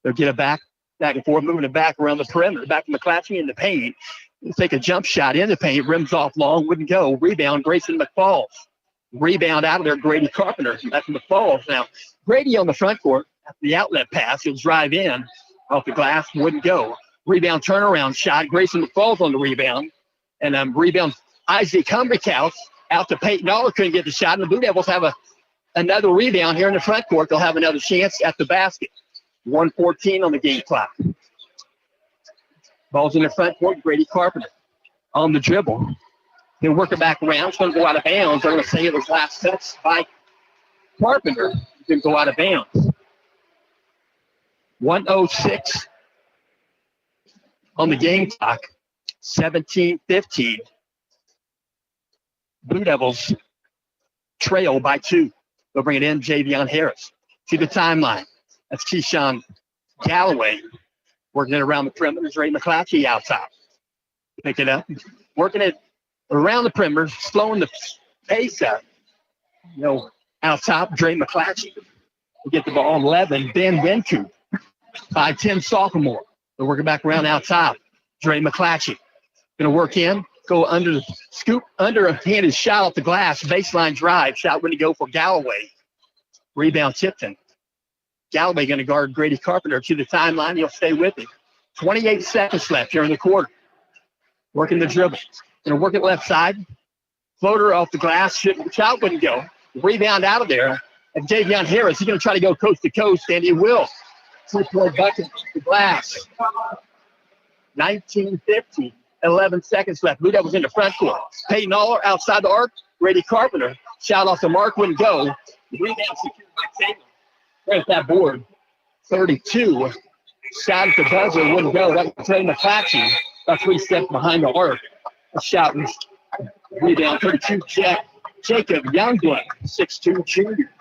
They'll get it back and forth, moving it back around the perimeter. Back to McClatchy in the paint. They'll take a jump shot in the paint. Rims off long, wouldn't go. Rebound, Grayson McFalls. Rebound out of there, Grady Carpenter. That's McFalls. Now, Grady on the front court. The outlet pass, he'll drive in off the glass, wouldn't go. Rebound turnaround shot. Grayson McFalls on the rebound. And rebound, Isaac Humrickhouse out to Peyton Aller, couldn't get the shot. And the Blue Devils have another rebound here in the front court. They'll have another chance at the basket. 1:14 on the game clock. Ball's in the front court. Grady Carpenter on the dribble. He'll work it back around. It's going to go out of bounds. They're going to say it was last touch by Carpenter. It's going to go out of bounds. 1:06 on the game clock. 17-15. Blue Devils trail by 2. They'll bring it in. Javion Harris to the timeline. That's Keyshawn Galloway working it around the perimeter. Ray McClatchy out top. Pick it up. Working it around the perimeter, slowing the pace up. Out top, Dre McClatchy. We'll get the ball on 11. Ben Wincoop, 5'10" sophomore. They're working back around out top. Dre McClatchy. Going to work in, go under the scoop, underhanded shot off the glass, baseline drive. Shot going to go for Galloway. Rebound Tipton. Galloway going to guard Grady Carpenter to the timeline. He'll stay with him. 28 seconds left here in the quarter. Working the dribble. Going to work it left side. Floater off the glass. Shot wouldn't go. Rebound out of there. And Javion Harris, he's going to try to go coast to coast, and he will. 3-point bucket off the glass. 19-15. 11 seconds left. Blue Devils in the front court. Peyton Aller outside the arc. Grady Carpenter. Shot off the mark, wouldn't go. Rebound secured by Taylor. There's that board. 32. Shot at the buzzer, wouldn't go. That was Trey McClatchy. About 3 steps behind the arc. A shot was rebound. 32. Jacob Youngblood, 6'2" junior.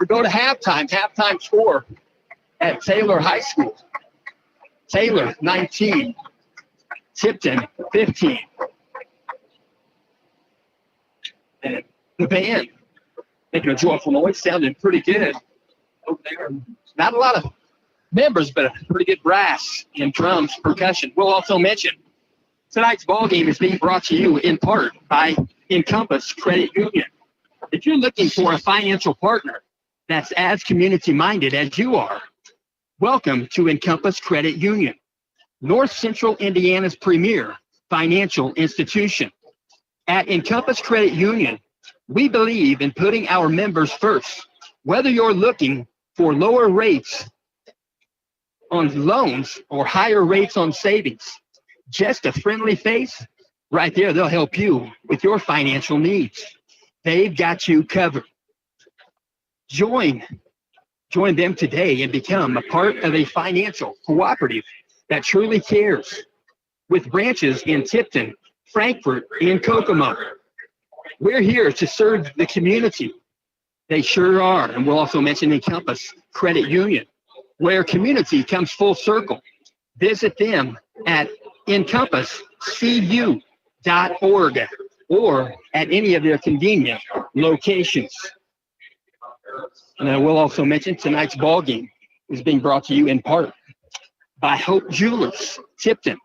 We go to halftime. Halftime score at Taylor High School. Taylor, 19. Tipton, 15. And the band making a joyful noise, sounding pretty good over there. Not a lot of members, but a pretty good brass and drums, percussion. We'll also mention tonight's ball game is being brought to you in part by Encompass Credit Union. If you're looking for a financial partner that's as community-minded as you are, welcome to Encompass Credit Union, North Central Indiana's premier financial institution. At Encompass Credit Union, we believe in putting our members first. Whether you're looking for lower rates on loans or higher rates on savings, just a friendly face, right there, they'll help you with your financial needs. They've got you covered. Join them today and become a part of a financial cooperative that truly cares. With branches in Tipton, Frankfort, and Kokomo, we're here to serve the community. They sure are. And we'll also mention Encompass Credit Union, where community comes full circle. Visit them at encompasscu.org or at any of their convenient locations. And I will also mention tonight's ball game is being brought to you in part by Hope Jewelers, Tipton.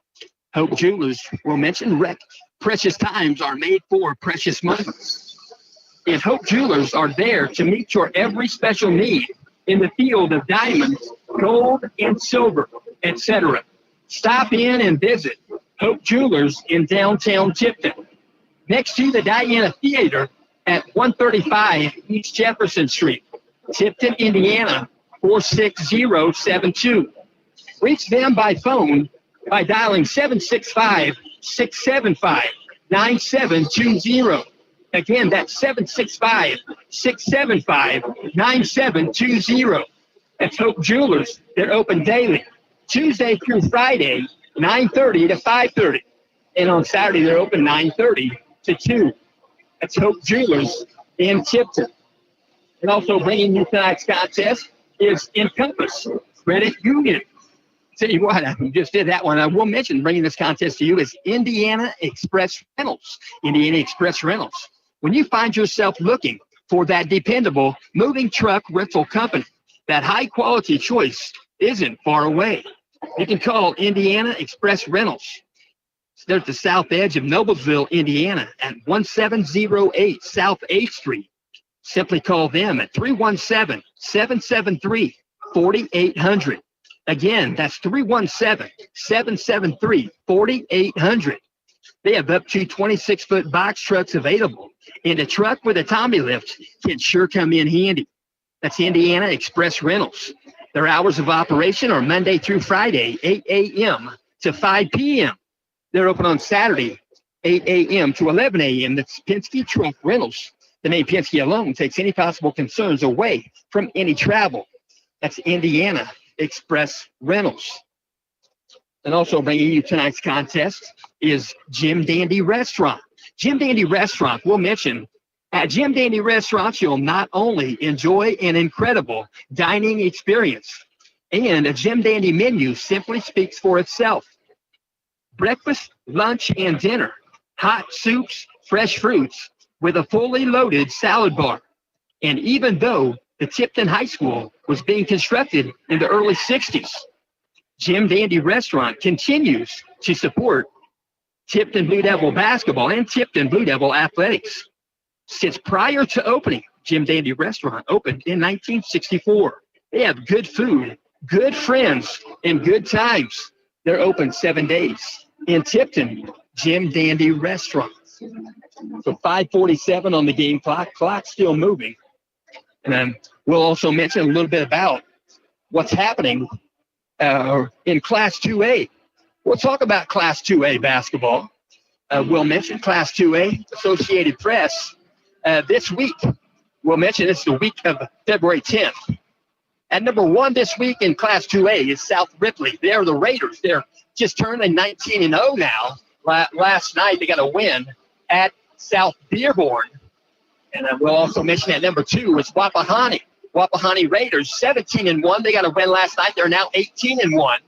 Hope Jewelers will mention precious times are made for precious moments. And Hope Jewelers are there to meet your every special need in the field of diamonds, gold, and silver, etc. Stop in and visit Hope Jewelers in downtown Tipton, next to the Diana Theater at 135 East Jefferson Street, Tipton, Indiana, 46072. Reach them by phone by dialing 765-675-9720. Again, that's 765-675-9720. That's Hope Jewelers. They're open daily, Tuesday through Friday, 9:30 to 5:30. And on Saturday, they're open 9:30 to 2. That's Hope Jewelers in Tipton. And also bringing you tonight's contest is Encompass Credit Union. Tell you what, I just did that one. I will mention bringing this contest to you is Indiana Express Rentals. Indiana Express Rentals. When you find yourself looking for that dependable moving truck rental company, that high quality choice isn't far away. You can call Indiana Express Rentals. They're at the south edge of Noblesville, Indiana at 1708 South 8th Street. Simply call them at 317-773-4800. Again, that's 317-773-4800. They have up to 26-foot box trucks available, and a truck with a Tommy lift can sure come in handy. That's Indiana Express Rentals. Their hours of operation are Monday through Friday, 8 a.m. to 5 p.m. They're open on Saturday, 8 a.m. to 11 a.m. That's Penske Truck Rentals. The name Penske alone takes any possible concerns away from any travel. That's Indiana Express Rentals. And also bringing you tonight's contest is Jim Dandy Restaurant. Jim Dandy Restaurant, we'll mention, at Jim Dandy Restaurant, you'll not only enjoy an incredible dining experience, and a Jim Dandy menu simply speaks for itself. Breakfast, lunch, and dinner, hot soups, fresh fruits, with a fully loaded salad bar. And even though the Tipton High School was being constructed in the early 60s, Jim Dandy Restaurant continues to support Tipton Blue Devil basketball and Tipton Blue Devil athletics. Since prior to opening, Jim Dandy Restaurant opened in 1964. They have good food, good friends, and good times. They're open 7 days in Tipton, Jim Dandy Restaurant. So 5:47 on the game clock. Clock's still moving. And then we'll also mention a little bit about what's happening in Class 2A. We'll talk about Class 2A basketball. We'll mention Class 2A, Associated Press. This week, we'll mention it's the week of February 10th. At number 1 this week in Class 2A is South Ripley. They're the Raiders. They're just turning 19-0 now. Last night, they got a win at South Dearborn. And we'll also mention at number 2 is Wapahani. Wapahani Raiders, 17-1. They got a win last night. They're now 18-1.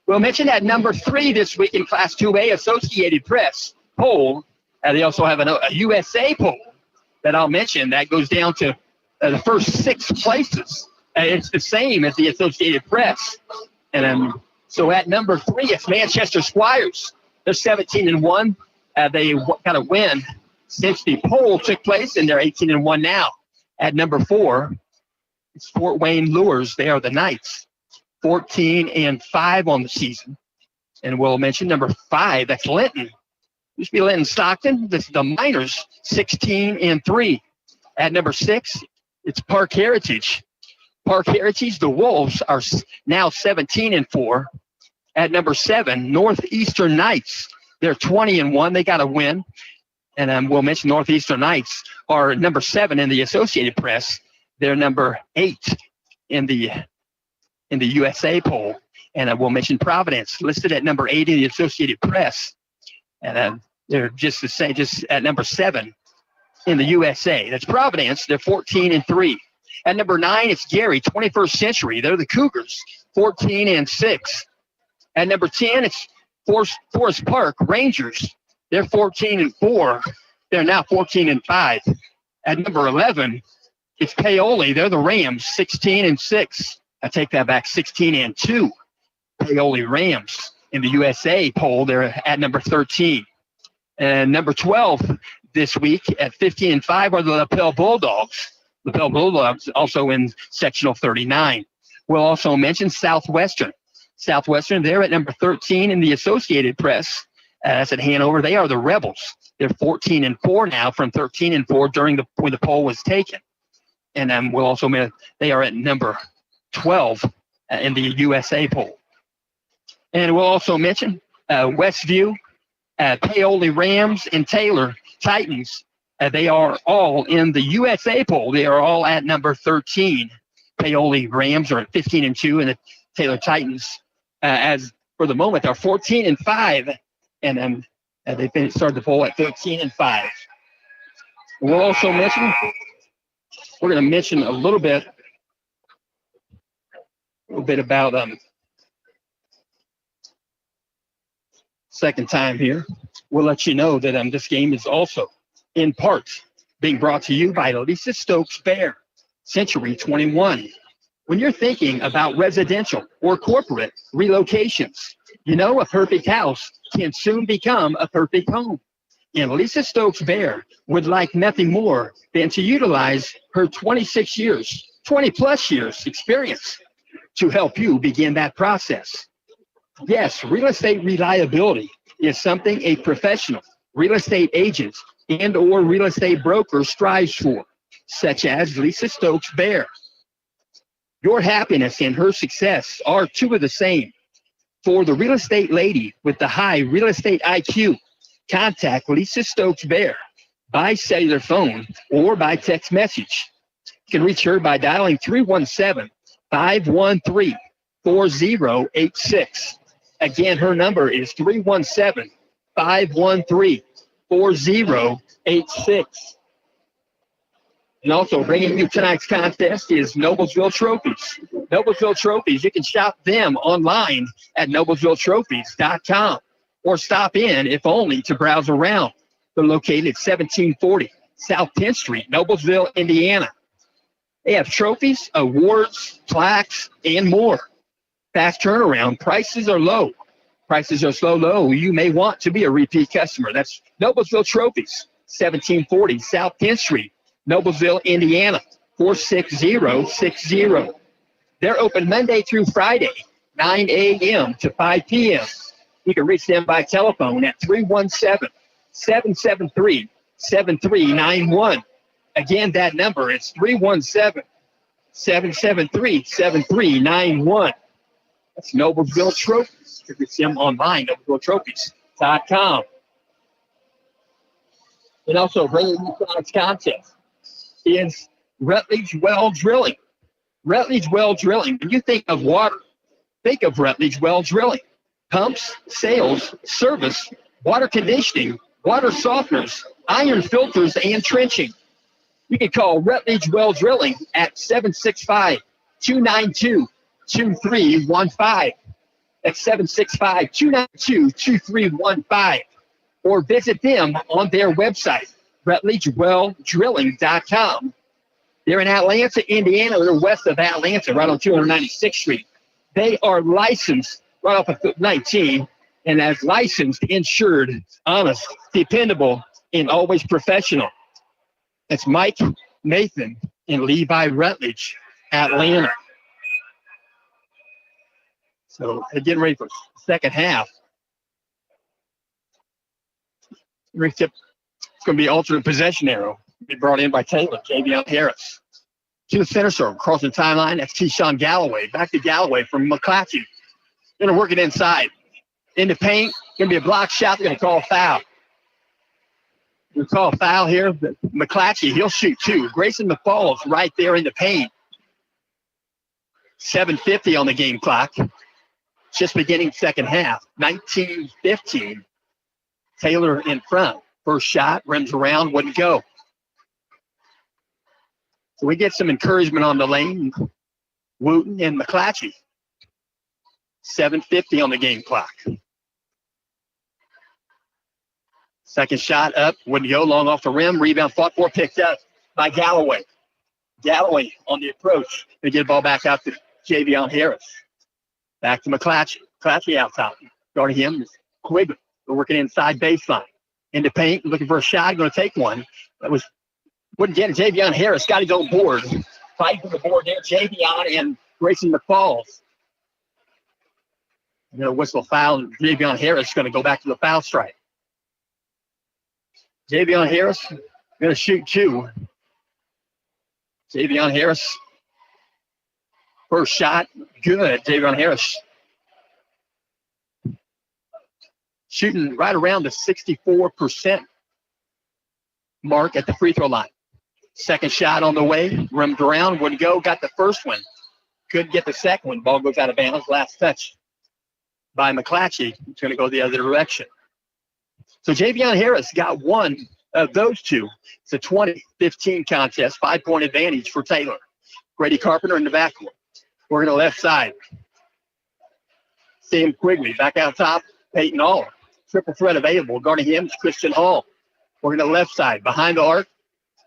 We'll mention at number 3 this week in Class 2A, Associated Press poll. They also have a USA poll that I'll mention that goes down to the first 6 places. It's the same as the Associated Press. And so at number 3, it's Manchester Squires. They're 17-1. They got a win since the poll took place, and they're 18-1 now. At number 4, it's Fort Wayne Lures. They are the Knights, 14-5 on the season. And we'll mention number 5, that's Linton. Used to be Linton Stockton. This is the Miners, 16-3. At number 6, it's Park Heritage. Park Heritage, the Wolves, are now 17-4. At number 7, Northeastern Knights. They're 20-1. They got a win. And we'll mention Northeastern Knights are number 7 in the Associated Press. They're number 8 in the USA poll. And I will mention Providence, listed at number 8 in the Associated Press. And they're just the same, just at number 7 in the USA. That's Providence. They're 14-3. At number 9, it's Gary, 21st Century. They're the Cougars, 14-6. At number 10, it's Forest Park Rangers. They're 14-4. They're now 14-5. At number 11, it's Paoli. They're the Rams, 16-6. I take that back, 16-2. Paoli Rams in the USA poll. They're at number 13. And number 12 this week at 15-5 are the Lapel Bulldogs. Lapel Bulldogs also in sectional 39. We'll also mention Southwestern. Southwestern, they're at number 13 in the Associated Press. That's at Hanover. They are the Rebels. They're 14-4 now from 13-4 when the poll was taken. And we'll also mention they are at number 12 in the USA poll. And we'll also mention Westview, Paoli Rams, and Taylor Titans. They are all in the USA poll. They are all at number 13. Paoli Rams are at 15-2, and the Taylor Titans, as for the moment, are 14-5, and they started the poll at 13-5. We'll also mention, we're going to mention a little bit about second time here. We'll let you know that this game is also in part being brought to you by Lisa Stokes Bear, Century 21. When you're thinking about residential or corporate relocations, a perfect house can soon become a perfect home. And Lisa Stokes Bear would like nothing more than to utilize her 20 plus years experience to help you begin that process. Yes, real estate reliability is something a professional real estate agent and or real estate broker strives for, such as Lisa Stokes Bear. Your happiness and her success are two of the same. For the real estate lady with the high real estate IQ, contact Lisa Stokes Bear by cellular phone or by text message. You can reach her by dialing 317-513-4086. Again, her number is 317-513-4086. And also bringing you tonight's contest is Noblesville Trophies. Noblesville Trophies, you can shop them online at noblesvilletrophies.com or stop in, if only, to browse around. They're located at 1740 South 10th Street, Noblesville, Indiana. They have trophies, awards, plaques, and more. Fast turnaround. Prices are low. Prices are so low, you may want to be a repeat customer. That's Noblesville Trophies, 1740 South 10th Street, Noblesville, Indiana, 46060. They're open Monday through Friday, 9 a.m. to 5 p.m. You can reach them by telephone at 317-773-7391. Again, that number is 317-773-7391. That's Noblesville Trophies. You can reach them online, noblesvilletrophies.com. And also bringing you tonight's contest is Rutledge Well Drilling. Rutledge Well Drilling. When you think of water, think of Rutledge Well Drilling. Pumps, sales, service, water conditioning, water softeners, iron filters, and trenching. You can call Rutledge Well Drilling at 765-292-2315. That's 765-292-2315. Or visit them on their website, RutledgeWellDrilling.com. They're in Atlanta, Indiana. They're west of Atlanta, right on 296th Street. They are licensed right off of 19, and as licensed, insured, honest, dependable, and always professional. That's Mike, Nathan, and Levi Rutledge, Atlanta. So they're getting ready for the second half. It's going to be alternate possession arrow. Be brought in by Taylor, Javion Harris. To the center circle, crossing the timeline, that's Keyshawn Galloway. Back to Galloway from McClatchy. Going to work it inside. In the paint, going to be a block shot. They're going to call a foul. We call a foul here. McClatchy, he'll shoot two. Grayson McFalls right there in the paint. 7:50 on the game clock. Just beginning second half. 19-15. Taylor in front. First shot, rims around, wouldn't go. So we get some encouragement on the lane. Wooten and McClatchy. 7:50 on the game clock. Second shot up, wouldn't go, long off the rim. Rebound fought for, picked up by Galloway. Galloway on the approach. They get the ball back out to Javion Harris. Back to McClatchy. McClatchy out top. Guarding him is Quigley. We're working inside baseline. Into paint, looking for a shot, going to take one. That wouldn't get it. Javion Harris got his own board. Fight for the board there. Javion and Grayson McFalls. Going to whistle foul. Javion Harris is going to go back to the foul stripe. Javion Harris going to shoot two. Javion Harris. First shot, good. Javion Harris shooting right around the 64% mark at the free throw line. Second shot on the way, rimmed around, wouldn't go, got the first one. Couldn't get the second one. Ball goes out of bounds. Last touch by McClatchy. It's going to go the other direction. So Javion Harris got one of those two. It's a 20-15 contest, 5-point advantage for Taylor. Grady Carpenter in the backcourt. We're going to left side. Sam Quigley back out top. Peyton Aller. Triple threat available. Guarding him is Christian Hall. We're going to left side. Behind the arc,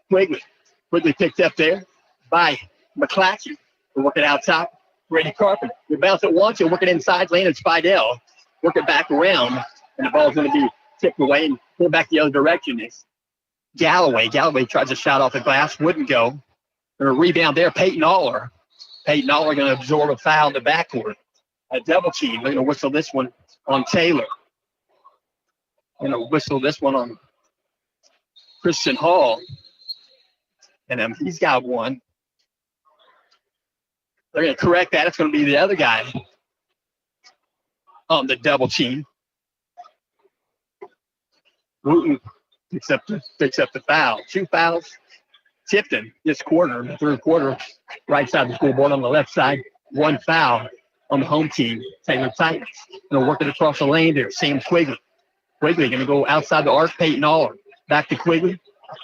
Quigley. Quigley picked up there by McClatchy. We're working out top. Grady Carpenter. We bounce it once. We're working inside lane. It's Spidell. Work it back around. And the ball's going to be tipped away and pulled back the other direction. It's Galloway. Galloway tries a shot off the glass. Wouldn't go. There's a rebound there. Peyton Aller. Peyton Aller going to absorb a foul in the backcourt. A double team. They're going to whistle this one on Taylor. Going to whistle this one on Christian Hall. And he's got one. They're going to correct that. It's going to be the other guy on the double team. Wooten picks up the foul. Two fouls. Tipton this quarter, the third quarter, right side of the scoreboard on the left side. One foul on the home team, Taylor Titans. Going to work it across the lane there. Sam Quigley. Quigley going to go outside the arc. Peyton Aller. Back to Quigley.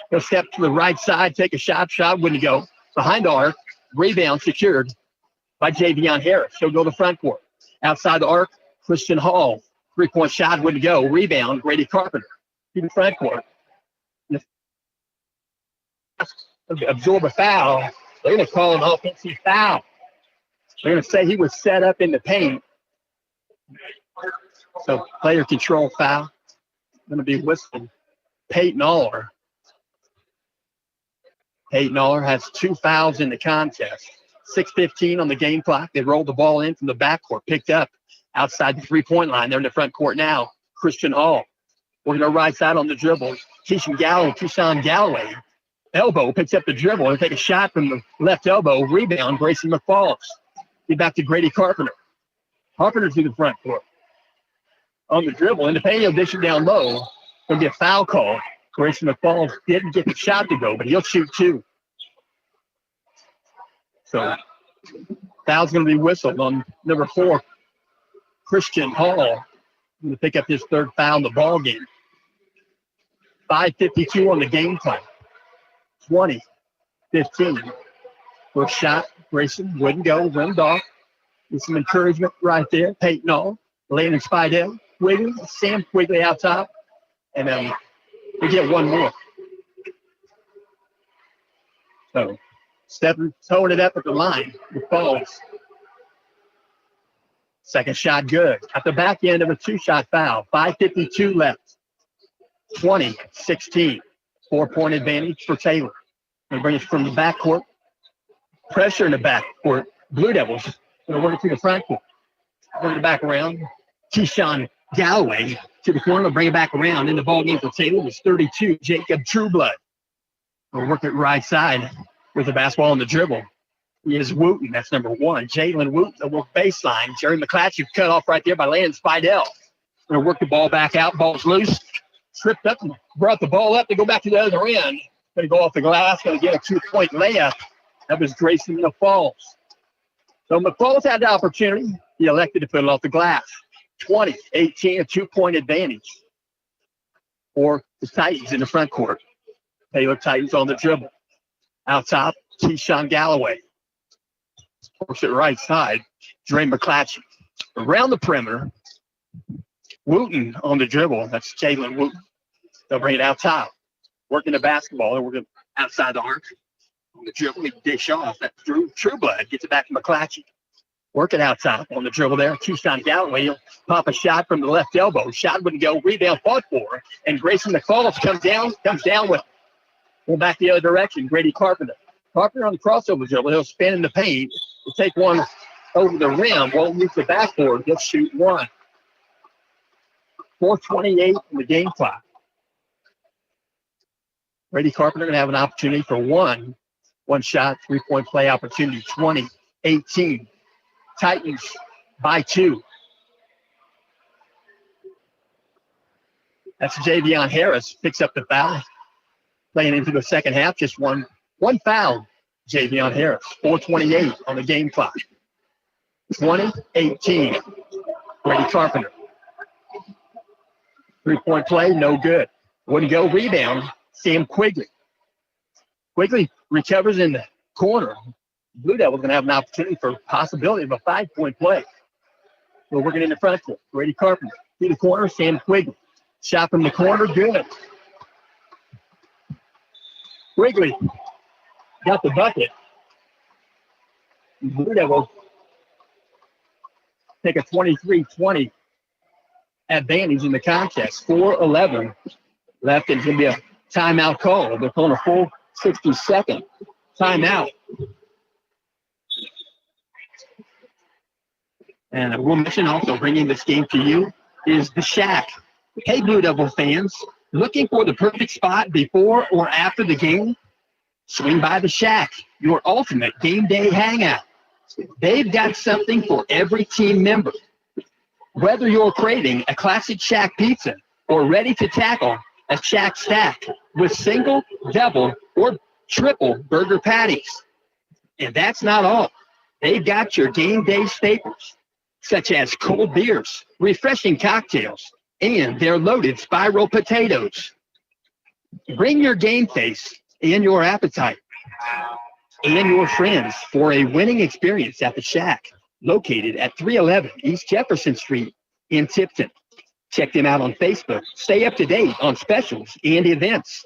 He'll step to the right side, take a shot. Shot wouldn't go. Behind the arc. Rebound secured by Javion Harris. He'll go to the front court. Outside the arc, Christian Hall. Three-point shot wouldn't go. Rebound, Grady Carpenter. In the front court. Absorb a foul. They're going to call an offensive foul. They're going to say he was set up in the paint. So player control foul. Going to be whistled. Peyton Aller. Peyton Aller has two fouls in the contest. 6:15 on the game clock. They rolled the ball in from the backcourt. Picked up outside the three-point line. They're in the front court now. Christian Hall. We're going to right side on the dribble. Keyshawn Galloway. Elbow picks up the dribble. He'll take a shot from the left elbow. Rebound, Grayson McFalls. Get back to Grady Carpenter. Carpenter to the front court. On the dribble. In the paint, he'll dish it down low. There'll be a foul call. Grayson McFalls didn't get the shot to go, but he'll shoot two. So foul's going to be whistled on number 4, Christian Hall. Going to pick up his third foul in the ball game. 5:52 on the game clock. 20-15. First shot, Grayson wouldn't go, rimmed off. With some encouragement right there. Peyton Hall, Landon Spidell, Quigley, Sam Quigley out top. And then we get one more. So towing it up at the line. It falls. Second shot good. At the back end of a two-shot foul. 5:52 left. 20-16. 4-point advantage for Taylor. Going to bring it from the backcourt. Pressure in the backcourt. Blue Devils going to work it to the front court. Bring it back around. Keyshawn Galloway to the corner. Bring it back around. In the ball game for Taylor was 32. Jacob Trueblood. We'll work it right side with the basketball on the dribble. He is Wooten. That's number 1. Jalen Wooten. They'll work baseline. Jerry McClatchy cut off right there by Landon Spidell. Going to work the ball back out. Ball's loose. tripped up and brought the ball up to go back to the other end. Going to go off the glass, going to get a 2-point layup. That was Grayson McFalls. So McFalls had the opportunity. He elected to put it off the glass. 20-18, a 2-point advantage for the Titans in the front court. Taylor Titans on the dribble. Out top, Keyshawn Galloway. Works it right side. Dre McClatchy. Around the perimeter, Wooten on the dribble. That's Jalen Wooten. They'll bring it out top. Working the basketball. They're working outside the arc. On the dribble, he dish off. That's Trueblood. Gets it back to McClatchy. Working out top on the dribble there. Keyshawn Galloway. He'll pop a shot from the left elbow. Shot wouldn't go. Rebound fought for. And Grayson McFalls comes down with going back the other direction. Grady Carpenter. Carpenter on the crossover dribble. He'll spin in the paint. He'll take one over the rim. Won't use the backboard. He'll shoot one. 4:28 in the game clock. Grady Carpenter going to have an opportunity for one shot, 3-point play opportunity. 20-18. Titans by 2. That's Javion Harris. Picks up the foul. Playing into the second half. Just one foul. Javion Harris. 4:28 on the game clock. 20-18. Grady Carpenter. 3-point play, no good. Wouldn't go. Rebound. Sam Quigley. Quigley recovers in the corner. Blue Devils going to have an opportunity for possibility of a 5-point play. We're working in the front court. Grady Carpenter. To the corner, Sam Quigley. Shot from the corner, good. Quigley got the bucket. Blue Devils take a 23-20 advantage in the contest. 4:11 left, and it's going to be a timeout call. They're calling a full 60-second timeout. And I will mention also bringing this game to you is the Shack. Hey, Blue Devil fans, looking for the perfect spot before or after the game? Swing by the Shack, your ultimate game day hangout. They've got something for every team member. Whether you're craving a classic Shack pizza or ready to tackle a Shack stack with single, double, or triple burger patties. And that's not all. They've got your game day staples, such as cold beers, refreshing cocktails, and their loaded spiral potatoes. Bring your game face and your appetite and your friends for a winning experience at the Shack, located at 311 East Jefferson Street in Tipton. Check them out on Facebook. Stay up to date on specials and events.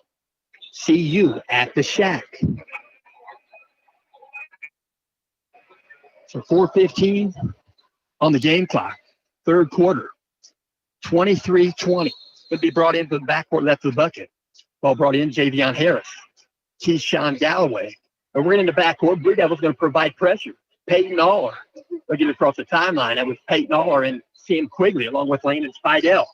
See you at the Shack. So 4:15 on the game clock. Third quarter. 23-20. Would be brought into the backcourt left of the bucket. Ball brought in, Javion Harris. Keyshawn Galloway. And we're in the backcourt. Blue Devils going to provide pressure. Peyton Aller. Looking across the timeline. That was Peyton Aller and Sam Quigley along with Landon Spidell.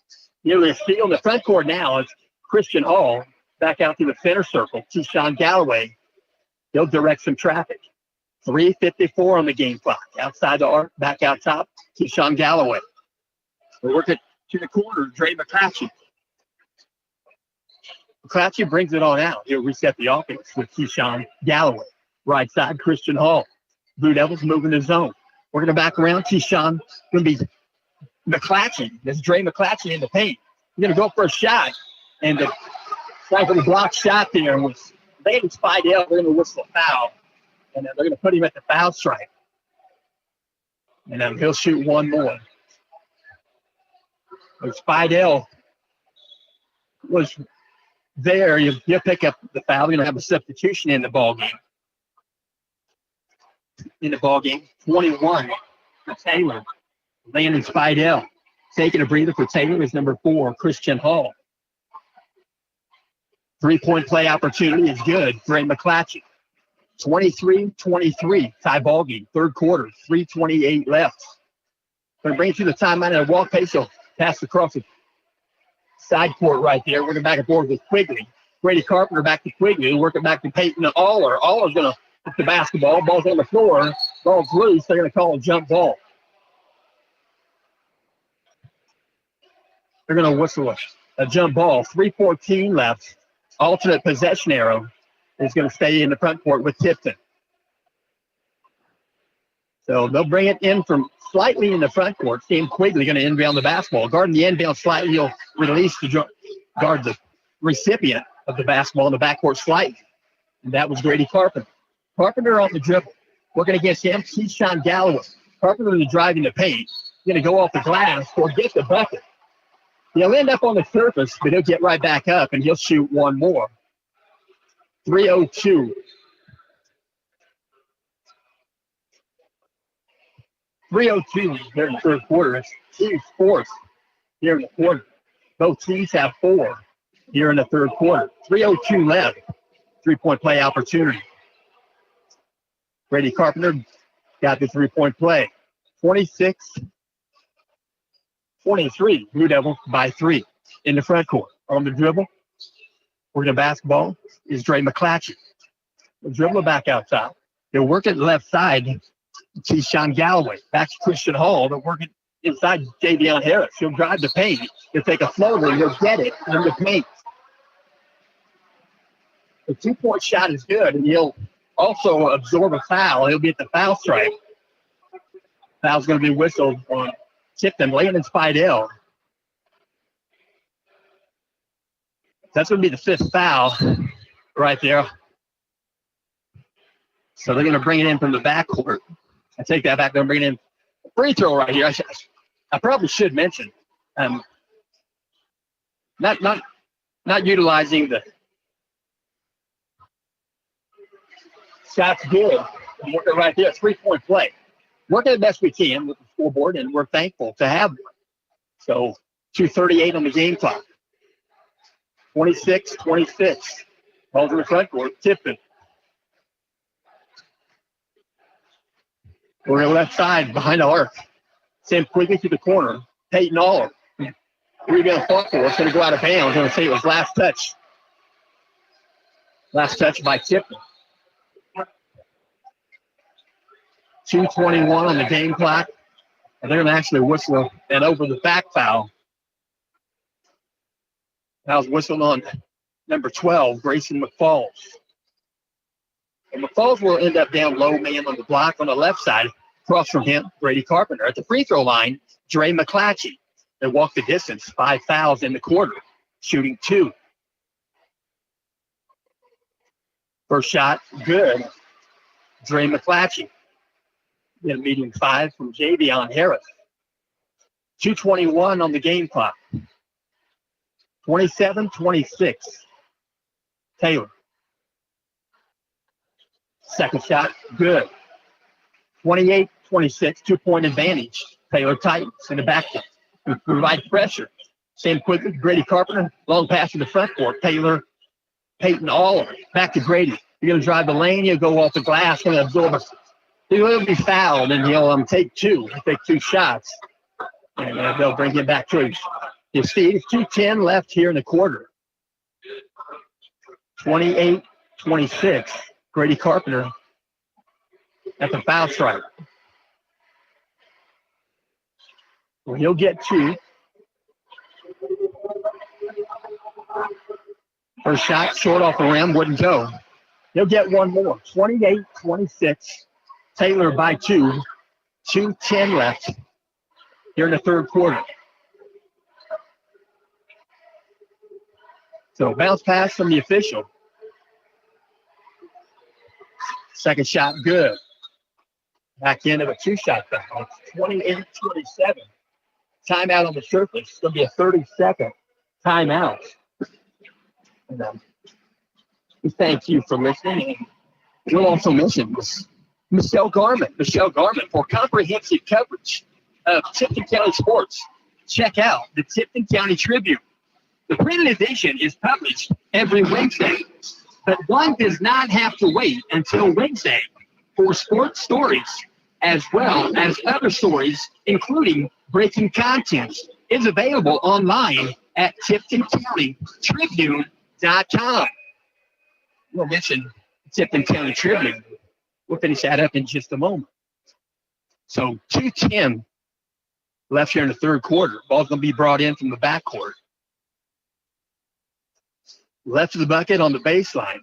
Nearly a steal in the front court now is Christian Hall. Back out to the center circle. Keyshawn Galloway. He'll direct some traffic. 3:54 on the game clock. Outside the arc, back out top, Keyshawn Galloway. We work it to the corner, Dre McClatchy. McClatchy brings it on out. He'll reset the offense with Keyshawn Galloway. Right side, Christian Hall. Blue Devils moving the zone. We're going to back around. Keyshawn going to be McClatchy. That's Dre McClatchy in the paint. He's going to go for a shot. And the slightly blocked shot there was Landon Spidell. They're going to whistle a foul. And they're going to put him at the foul stripe. And he'll shoot one more. So Spidell was there. You'll pick up the foul. We're going to have a substitution in the ball game. 21 for Taylor. Landon Spidell. Taking a breather for Taylor is number 4, Christian Hall. 3-point play opportunity is good. Dre McClatchy. 23-23, tie ball game. Third quarter, 3:28 left. Going to bring it to the timeline at a walk pace. So pass across the side court right there. We're going back and forth with Quigley. Grady Carpenter back to Quigley. Working back to Peyton and Aller. Aller's going to hit the basketball. Ball's on the floor. Ball's loose. They're going to call a jump ball. They're going to whistle a jump ball, 3:14 left. Alternate possession arrow is going to stay in the front court with Tipton. So they'll bring it in from slightly in the front court. Sam Quigley going to inbound the basketball. Guarding the inbound slightly, he'll release to guard the recipient of the basketball in the backcourt slightly. And that was Grady Carpenter. Carpenter on the dribble. Working against him, Keyshawn Galloway. Carpenter is driving the paint. Going to go off the glass or get the bucket. He'll end up on the surface, but he'll get right back up and he'll shoot one more. 3:02. 3:02 here in the third quarter. It's team fourth here in the quarter. Both teams have 4 here in the third quarter. 3:02 left. 3-point play opportunity. Grady Carpenter got the 3-point play. 26-23. Blue Devils by 3 in the front court. On the dribble, working the basketball is Dre McClatchy. He'll dribble back outside. He'll work it left side. Keyshawn Galloway. Back to Christian Hall. They're working inside Davion Harris. He'll drive the paint. He'll take a floater. He'll get it in the paint. The 2-point shot is good, and he'll also absorb a foul. He'll be at the foul stripe. Foul's going to be whistled on Tipton. Landon Spidell. That's going to be the 5th foul right there. So they're going to bring it in from the backcourt. I take that back. They're bringing in a free throw right here. I probably should mention, not utilizing the shots good. Working right there, 3-point play. Working the best we can with the scoreboard, and we're thankful to have one. So 2:38 on the game clock. 26-26. Balls in the front court. Tipton. We're on the left side behind the arc. Sam Quigley to the corner. Peyton Aller. Rebound fought for. It's going to go out of bounds. I'm going to say it was last touch. Last touch by Tipton. 2:21 on the game clock. And they're going to actually whistle an over the back foul. Foul's whistled on number 12, Grayson McFalls. And McFalls will end up down low man on the block on the left side. Across from him, Grady Carpenter. At the free throw line, Dre McClatchy. They walk the distance, 5 fouls in the quarter, shooting 2. First shot, good. Dre McClatchy. Then medium 5 from Javion Harris. 2:21 on the game clock. 27-26. Taylor. Second shot, good. 28-26, 2-point advantage. Taylor Titans in the backcourt. Provide pressure. Sam Quigley, Grady Carpenter, long pass to the front court. Taylor, Peyton Aller, back to Grady. You're going to drive the lane. He'll go off the glass. Going to absorb a. He'll be fouled, and he'll take 2. He'll take 2 shots. And they'll bring him back to his feet. It's 2:10 left here in the quarter. 28-26. Grady Carpenter at the foul stripe. Well, he'll get 2. First shot, short off the rim, wouldn't go. He'll get one more. 28-26. Taylor by 2. 2:10 left here in the third quarter. So bounce pass from the official. Second shot, good. Back into a 2-shot foul. 28-27. Timeout on the surface. It's going to be a 30-second timeout. And, we thank you for listening. And we'll also mention Michelle Garment for comprehensive coverage of Tipton County sports. Check out the Tipton County Tribune. The printed edition is published every Wednesday, but one does not have to wait until Wednesday for sports stories, as well as other stories, including breaking content, is available online at TiptonCountyTribune.com. We'll mention Tipton County Tribune. We'll finish that up in just a moment. So 2:10 left here in the third quarter. Ball's going to be brought in from the backcourt. left of the bucket on the baseline.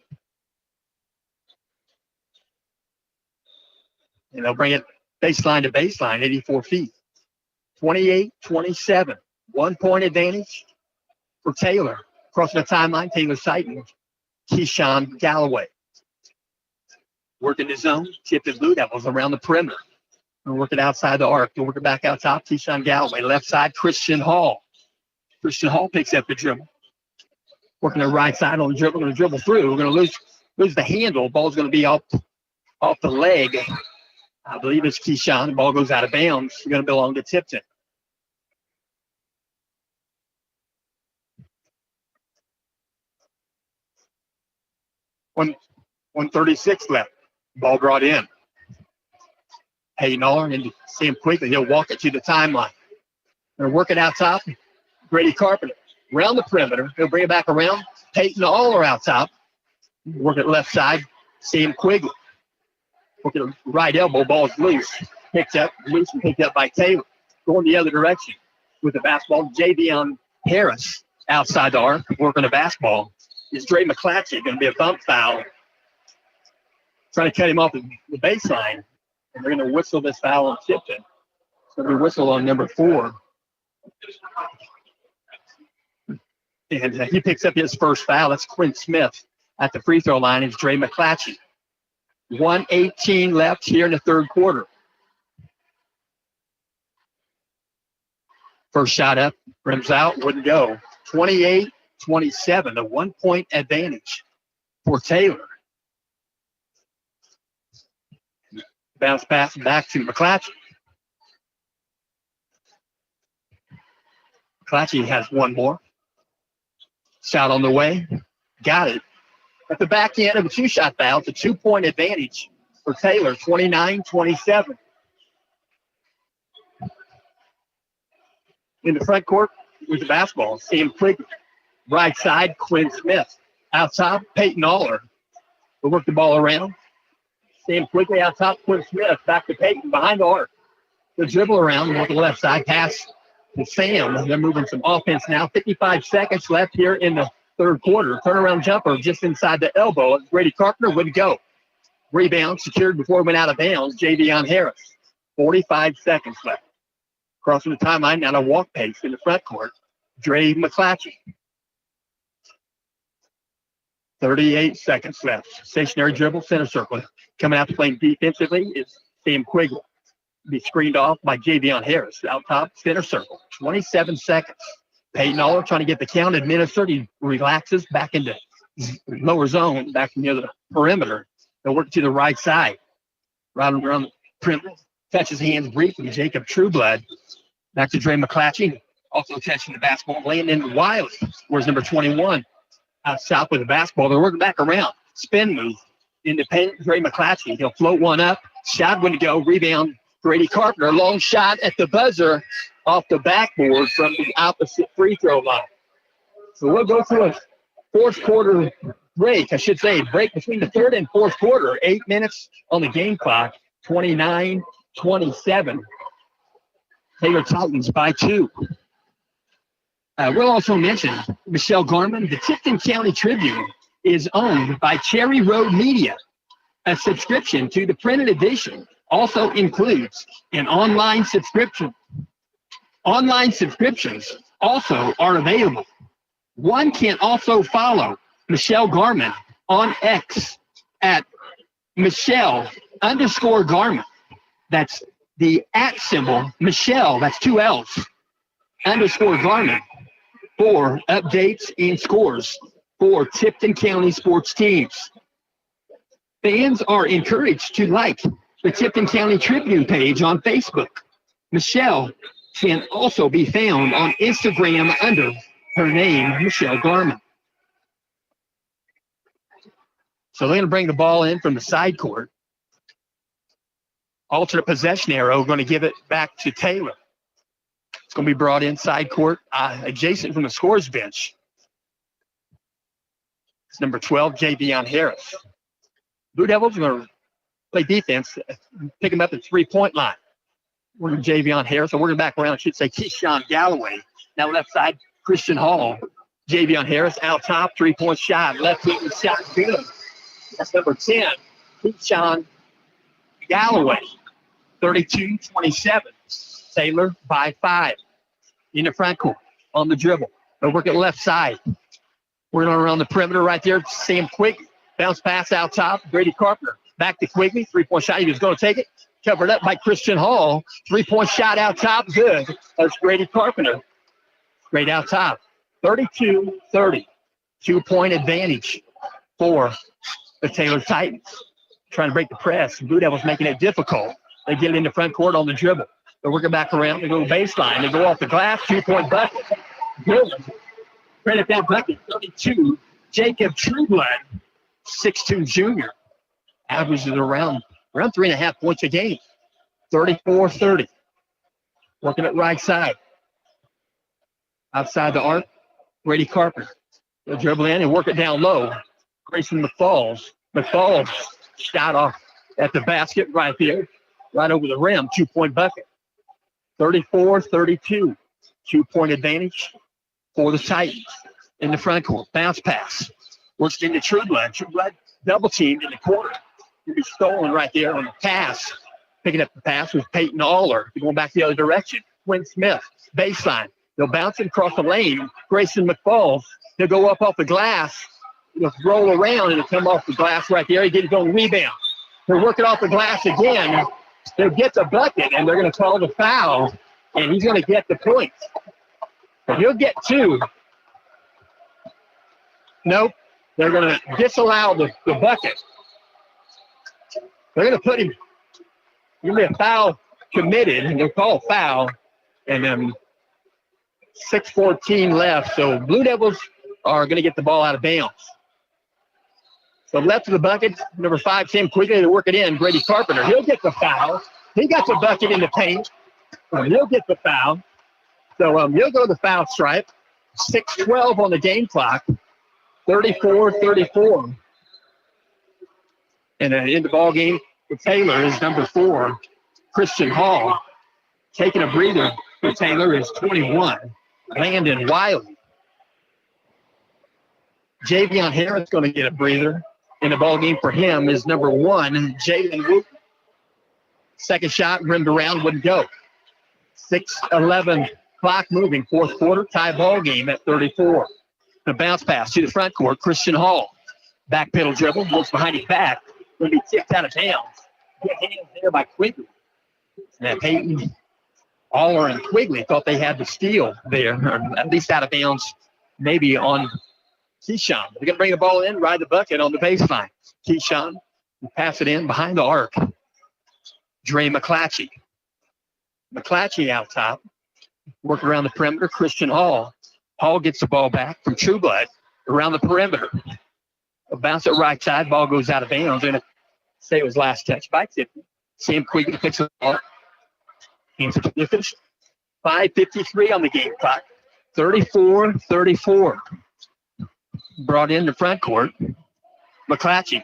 And they'll bring it baseline to baseline, 84 feet. 28-27. 1 point advantage for Taylor. Crossing the timeline, Taylor Sighton, Keyshawn Galloway. Working the zone, Tipton Blue Devils around the perimeter. We'll work it outside the arc. We'll work it back out top, Keyshawn Galloway. Left side, Christian Hall. Christian Hall picks up the dribble. Working the right side on the dribble. We're going to dribble through. We're going to lose the handle. Ball's going to be off the leg. I believe it's Keyshawn. The ball goes out of bounds. It's going to belong to Tipton. 1:36 left. Ball brought in. Hayden Aller and see him quickly. He'll walk it to the timeline. They're working out top. Grady Carpenter around the perimeter. He'll bring it back around. Peyton Aller out top. Work it left side. Sam Quigley. Work it right elbow. Ball's loose. Picked up. Loose and picked up by Taylor. Going the other direction with the basketball. Javion Harris outside the arc. Working the basketball. Is Dre McClatchy. Going to be a bump foul. Trying to cut him off the baseline. And they're going to whistle this foul on Tipton. It's going to be whistled on number 4. And he picks up his first foul. That's Quinn Smith at the free throw line. It's Dre McClatchy. 1:18 left here in the third quarter. First shot up, rims out, wouldn't go. 28-27, a 1 point advantage for Taylor. Bounce pass back to McClatchy. McClatchy has one more. Shot on the way. Got it. At the back end of a 2-shot foul, it's a 2 point advantage for Taylor, 29-27. In the front court with the basketball, Sam Quigley. Right side, Quinn Smith. Outside, Peyton Aller. We'll work the ball around. Sam Quigley out top, Quinn Smith. Back to Peyton behind the arc. The dribble around, on the left side, pass to Sam. They're moving some offense now. 55 seconds left here in the third quarter. Turnaround jumper just inside the elbow. Grady Carpenter wouldn't go. Rebound secured before it went out of bounds. Javion Harris. 45 seconds left. Crossing the timeline, now a walk pace in the front court. Dre McClatchy. 38 seconds left. Stationary dribble, center circle. Coming out to playing defensively is Sam Quigley. Be screened off by Javion Harris. Out top, center circle. 27 seconds. Peyton Aller trying to get the count administered. He relaxes back into lower zone, back near the perimeter. They'll work to the right side. Right around the perimeter. Touches hands briefly. Jacob Trueblood. Back to Dre McClatchy. Also touching the basketball. Landon Wiley. Where's number 21? Out top with the basketball. They're working back around. Spin move. Independent Dre McClatchy. He'll float one up. Shot wouldn't go. Rebound. Grady Carpenter. Long shot at the buzzer off the backboard from the opposite free throw line. So we'll go through a fourth quarter break. I should say break between the third and fourth quarter. 8 minutes on the game clock. 29-27. Taylor Titans by 2. We'll also mention Michelle Garman. The Tipton County Tribune is owned by Cherry Road Media. A subscription to the printed edition also includes an online subscription. Online subscriptions also are available. One can also follow Michelle Garman on X at Michelle_Garman. That's the @ symbol, Michelle, that's 2 L's, _Garman, for updates and scores for Tipton County sports teams. Fans are encouraged to like the Tipton County Tribune page on Facebook. Michelle can also be found on Instagram under her name, Michelle Garman. So they're going to bring the ball in from the side court. Alternate possession arrow, going to give it back to Taylor. It's going to be brought inside court, adjacent from the scores bench. It's number 12, Javion Harris. Blue Devils are going to play defense, pick him up at 3-point line. We're Javion Harris, so we're going back around. I should say Keyshawn Galloway. Now left side, Christian Hall. Javion Harris out top, 3-point shot. Left wing shot, good. That's number 10. Sean Galloway, 32-27. Taylor by 5. In the front court, on the dribble. They'll work it left side. We're going around the perimeter right there. Sam Quigley. Bounce pass out top. Grady Carpenter. Back to Quigley. 3-point shot. He was going to take it. Covered up by Christian Hall. 3-point shot out top. Good. That's Grady Carpenter. Straight out top. 32-30. 2-point advantage for the Taylor Titans. Trying to break the press. Blue Devils making it difficult. They get it in the front court on the dribble. They're working back around. They go baseline. They go off the glass. 2-point bucket. Good. Credit that bucket. 32. Jacob Trueblood, 6'2" junior. Averages around 3.5 points a game. 34-30. Working it right side. Outside the arc, Grady Carpenter. They'll dribble in and work it down low. Grayson McFalls. McFalls shot off at the basket right there. Right over the rim. 2-point bucket. 34-32. 2-point advantage for the Titans. In the front court. Bounce pass. Works into Trueblood. Trueblood double teamed in the corner. He'll be stolen right there on the pass. Picking up the pass was Peyton Aller. Going back the other direction. Quinn Smith. Baseline. They'll bounce it across the lane. Grayson McFalls. He'll go up off the glass. He'll roll around and he'll come off the glass right there. He gets his own rebound. He'll work it off the glass again. They'll get the bucket and they're going to call the foul. And he's going to get the points. But he'll get 2. Nope. They're going to disallow the bucket. They're going to put him. Going to be a foul committed, and they'll call a foul. And then 6:14 left. So Blue Devils are going to get the ball out of bounds. So left of the bucket, number 5, Sam Quigley to work it in. Grady Carpenter. He'll get the foul. He got the bucket in the paint. He'll get the foul. So he'll go to the foul stripe. 6:12 on the game clock. 34-34. And in the ball game for Taylor is number 4, Christian Hall. Taking a breather for Taylor is 21, Landon Wiley. Javion Harris going to get a breather. In the ball game for him is number 1, Jalen Wooten. Second shot, rimmed around, wouldn't go. 6:11 clock moving, fourth quarter, tie ball game at 34. The bounce pass to the front court, Christian Hall. Back pedal dribble, looks behind his back. Going to be tipped out of bounds. Good hands there by Quigley. And Peyton, Aller, and Quigley thought they had the steal there, or at least out of bounds, maybe on Keyshawn. They're going to bring the ball in, ride the bucket on the baseline. Keyshawn will pass it in behind the arc. Dre McClatchy. McClatchy out top. Work around the perimeter, Christian Hall. Hall gets the ball back from Trueblood around the perimeter. A bounce it right side. Ball goes out of bounds. And say it was last touch by Tipton. Sam Quigley picks it up. Hands it to the official. 5:53 on the game clock. 34-34. Brought in the front court. McClatchy.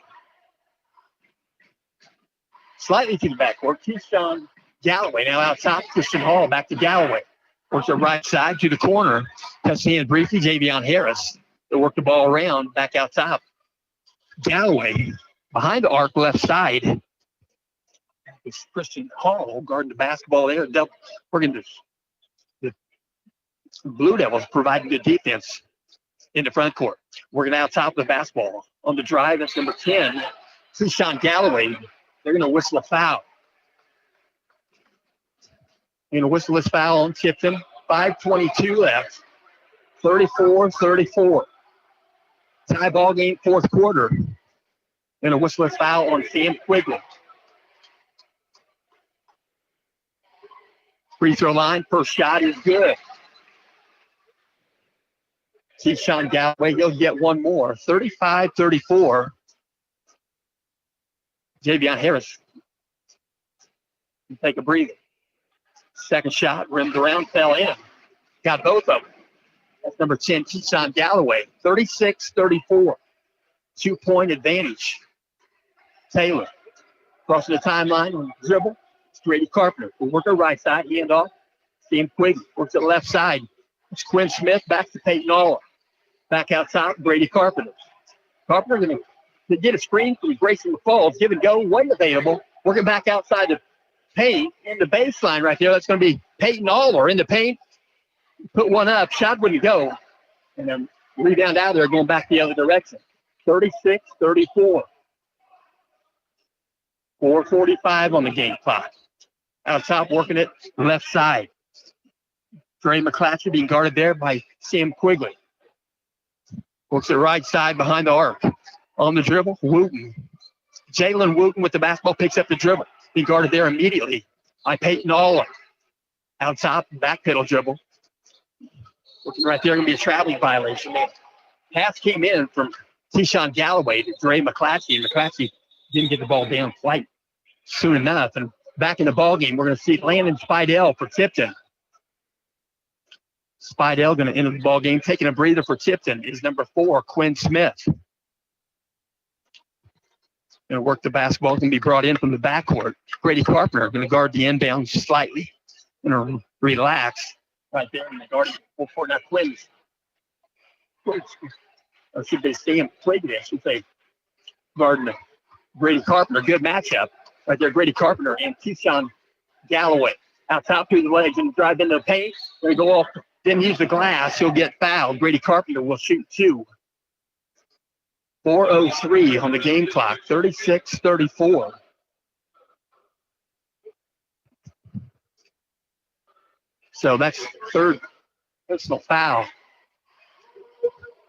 Slightly to the backcourt. Keyshawn Galloway now out top. Christian Hall back to Galloway. Works the right side to the corner. Touch hands briefly. Javion Harris. They work the ball around. Back out top. Galloway behind the arc left side. It's Christian Hall guarding the basketball there. Working the Blue Devils providing good defense in the front court. Working out top of the basketball. On the drive, that's number 10. Keyshawn Galloway. They're going to whistle a foul. They're going to whistle this foul on Tipton. 5:22 left. 34-34. Tie ball game, fourth quarter. Going to whistle a foul on Sam Quigley. Free throw line, first shot is good. Keyshawn Galloway, he'll get one more. 35-34. Javion Harris can take a breather. Second shot, rimmed around, fell in. Got both of them. That's number 10, Keyshawn Galloway. 36-34. 2-point advantage. Taylor crossing the timeline on the dribble. It's Grady Carpenter. We'll work our right side, hand off. Sam Quigley works at left side. It's Quinn Smith back to Peyton Aller. Back outside, Brady Carpenter. Carpenter going to get a screen from Grayson Falls. Give and go, wasn't available. Working back outside the paint in the baseline right there. That's going to be Peyton Aller in the paint. Put one up. Shot wouldn't go. And then rebound out there going back the other direction. 36-34. 4:45 on the game clock. Out top, working it left side. Dre McClatchy being guarded there by Sam Quigley. Works it right side behind the arc. On the dribble, Wooten. Jalen Wooten with the basketball picks up the dribble. Being guarded there immediately by Peyton Aller. Out top, back pedal dribble. Looking right there, going to be a traveling violation. Pass came in from Keyshawn Galloway to Dre McClatchy, and McClatchy didn't get the ball down quite soon enough. And back in the ball game, we're going to see Landon Spidell for Tipton. Spidell going to enter the ball game. Taking a breather for Tipton is number 4, Quinn Smith. Going to work the basketball. Going to be brought in from the backcourt. Grady Carpenter going to guard the inbound slightly. Going to relax right there in the guarding full court. Now Quinn's. Or should they stay in Quigley? I should say guarding Grady Carpenter. Good matchup right there. Grady Carpenter and Keyshawn Galloway. Out top through the legs and drive into the paint. Going to go off. Didn't use the glass. He'll get fouled. Grady Carpenter will shoot 2. 4:03 on the game clock. 36-34. So that's third personal foul.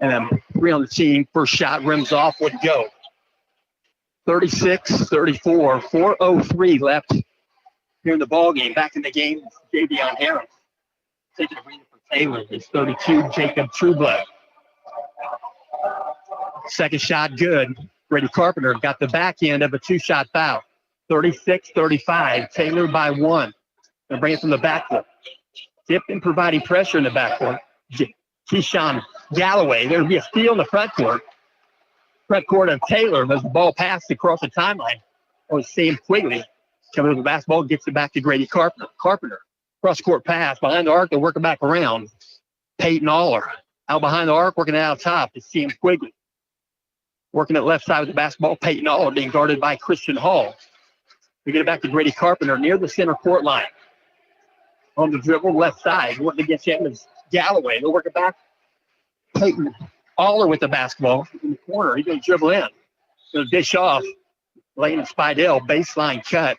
And then 3 on the team. First shot rims off, would go. 36-34. 4:03 left here in the ball game. Back in the game, Javion Harris. Taking a breather for Taylor. It's 32, Jacob Trueblood. Second shot good. Grady Carpenter got the back end of a 2-shot foul. 36-35. Taylor by 1. They'll bring it from the backcourt. Tipton providing pressure in the backcourt. Keyshawn Galloway. There'll be a steal in the front court. Front court of Taylor. As the ball passed across the timeline. Or Sam Quigley coming to the basketball, gets it back to Grady Carpenter. Cross-court pass behind the arc. They're working back around. Peyton Aller out behind the arc, working it out top. It's Sam Quigley. Working it left side with the basketball. Peyton Aller being guarded by Christian Hall. We get it back to Grady Carpenter near the center court line. On the dribble, left side. Wanting to get him is Galloway. They'll work it back. Peyton Aller with the basketball in the corner. He's going to dribble in. Going to dish off. Landon Spidell, baseline cut.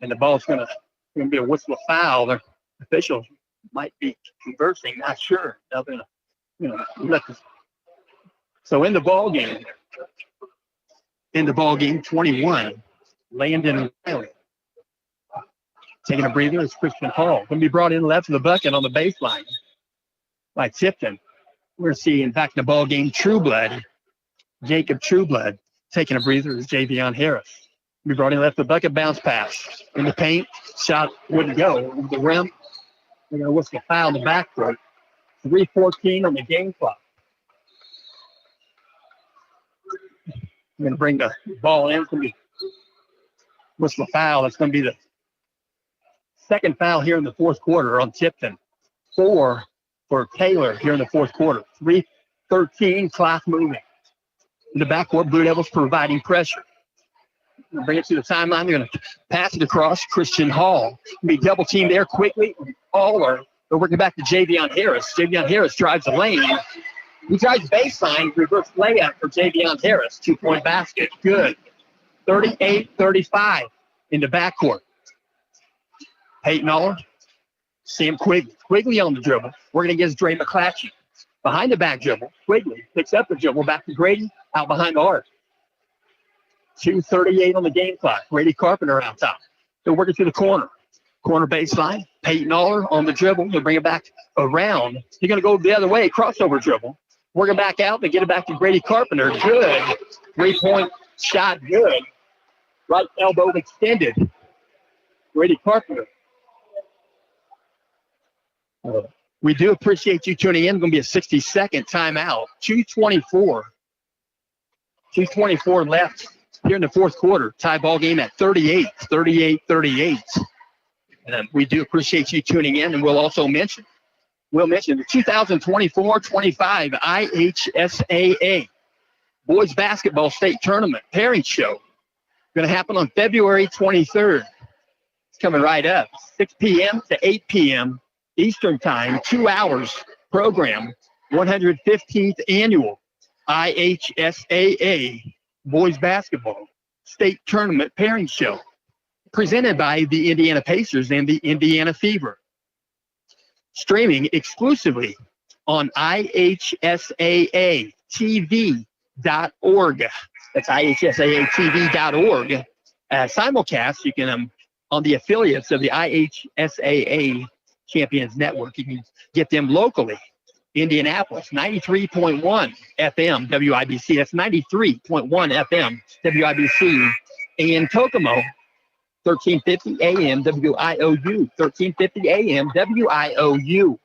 And the ball's going to be a whistle of foul. The officials might be conversing, not sure. They're going to, let this. So in the ball game, 21, Landon Riley. Taking a breather is Christian Hall. Going to be brought in left of the bucket on the baseline by Tipton. We're seeing back in the ball game, Trueblood, Jacob Trueblood. Taking a breather is Javion Harris. Be brought in left the bucket, bounce pass. In the paint, shot wouldn't go. Over the rim, they're going to whistle foul in the backcourt. 3:14 on the game clock. I'm going to bring the ball in. It's going to be whistle foul. That's going to be the second foul here in the fourth quarter on Tipton. 4 for Taylor here in the fourth quarter. 3:13, clock moving. In the backcourt, Blue Devils providing pressure. Bring it to the timeline. They're going to pass it across. Christian Hall. Be double teamed there quickly. Aller. They're working back to Javion Harris. Javion Harris drives the lane. He drives baseline. Reverse layup for Javion Harris. 2-point basket. Good. 38-35 in the backcourt. Peyton Aller. Sam Quigley. Quigley on the dribble. Working against Dre McClatchy. Behind the back dribble. Quigley picks up the dribble. Back to Grady. Out behind the arc. 2:38 on the game clock. Grady Carpenter out top. They're working to the corner. Corner baseline. Peyton Aller on the dribble. They'll bring it back around. He's going to go the other way. Crossover dribble. Working back out. They get it back to Grady Carpenter. Good. 3-point shot. Good. Right elbow extended. Grady Carpenter. We do appreciate you tuning in. It's going to be a 60-second timeout. 2:24 left here in the fourth quarter. Tie ball game at 38. And we do appreciate you tuning in. And we'll also mention We'll mention the 2024-25 IHSAA Boys Basketball State Tournament Pairing Show. Going to happen on February 23rd. It's coming right up. 6 p.m. to 8 p.m. Eastern Time, 2 hours program. 115th Annual IHSAA Boys Basketball State Tournament Pairing Show. Presented by the Indiana Pacers and the Indiana Fever. Streaming exclusively on IHSAATV.org. That's IHSAATV.org. Simulcast, you can, on the affiliates of the IHSAA Champions Network, you can get them locally. Indianapolis, 93.1 FM WIBC. That's 93.1 FM WIBC. And Kokomo, 1350 AM WIOU. 1350 AM WIOU.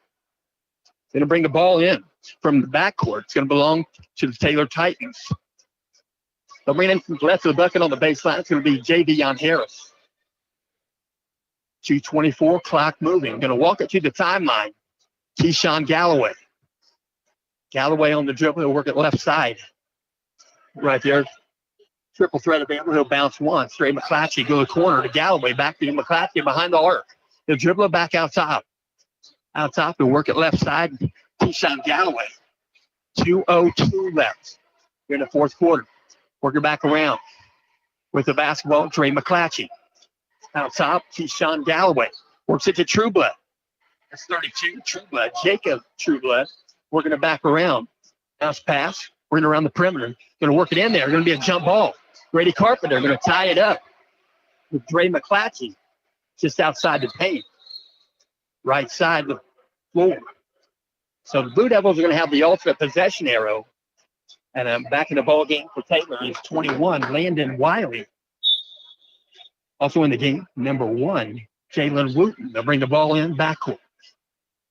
Going to bring the ball in from the backcourt. It's going to belong to the Taylor Titans. They'll bring it in from the left of the bucket on the baseline. It's going to be Javion Harris. 2:24 clock moving. Going to walk it to the timeline. Keyshawn Galloway. Galloway on the dribble. He'll work it left side. Right there. Triple threat available. He'll bounce one. Straight McClatchy. Go to the corner to Galloway. Back to McClatchy behind the arc. He'll dribble it back out top. Out top. He'll work it left side. Keyshawn Galloway. 2:02 left. Here in the fourth quarter. Work it back around. With the basketball, Trey McClatchy. Out top, Keyshawn Galloway. Works it to Trueblood. That's 32. Trueblood. Jacob Trueblood. Working it back around. Bounce pass. Bring it around the perimeter. Going to work it in there. Going to be a jump ball. Grady Carpenter going to tie it up with Dre McClatchy just outside the paint. Right side of the floor. So the Blue Devils are going to have the ultimate possession arrow. And back in the ball game for Taylor is 21, Landon Wiley. Also in the game, number 1, Jalen Wooten. They'll bring the ball in backcourt.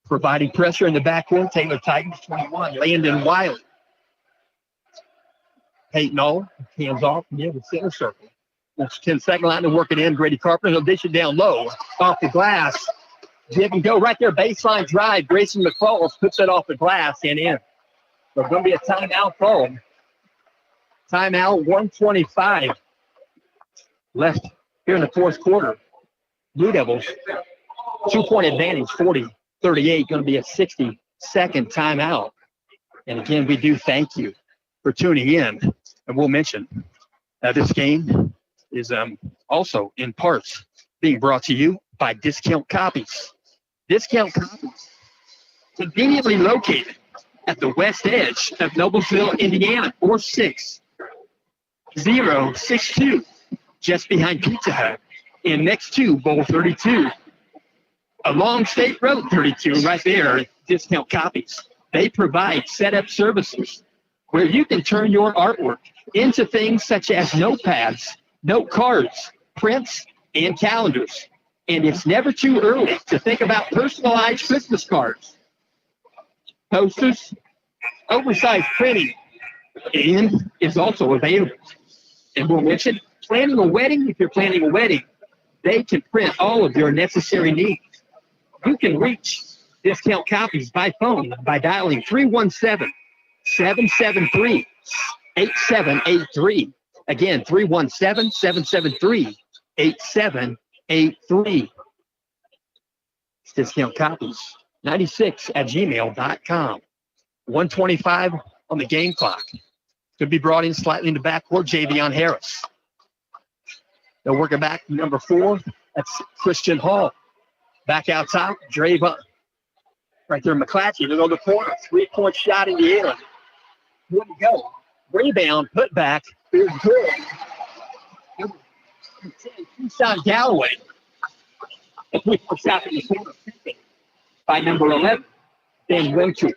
Providing pressure in the backcourt, Taylor Titans, 21, Landon Wiley. Peyton All, hands off near the center circle. 10-second line to work it in. Grady Carpenter, he'll dish it down low. Off the glass. Give and go right there, baseline drive. Grayson McFalls puts it off the glass and in. There's going to be a timeout called. Timeout, 1:25 left here in the fourth quarter. Blue Devils, 2-point advantage, 40-38. Going to be a 60-second timeout. And again, we do thank you for tuning in. And we'll mention this game is also in parts being brought to you by Discount Copies. Discount Copies, conveniently located at the west edge of Noblesville, Indiana, 46062, just behind Pizza Hut, and next to Bowl 32, along State Road 32, right there, Discount Copies. They provide setup services where you can turn your artwork into things such as notepads, note cards, prints, and calendars. And it's never too early to think about personalized Christmas cards, posters, oversized printing, and is also available. And we'll mention planning a wedding. If you're planning a wedding, they can print all of your necessary needs. You can reach Discount Copies by phone by dialing 317-773-8783. Again, 317-773-8783. Discount Copies 96@gmail.com. 1:25 on the game clock. Could be brought in slightly in the backcourt, Javion Harris. They'll work it back, number 4. That's Christian Hall. Back out top, Drayvon. Right there, McClatchy. They'll go to the corner. 3-point shot in the air. Good to go. Rebound, put back. Here's good. Keyshawn Galloway. A 3-point shot in the corner. By number 11, Ben Winter.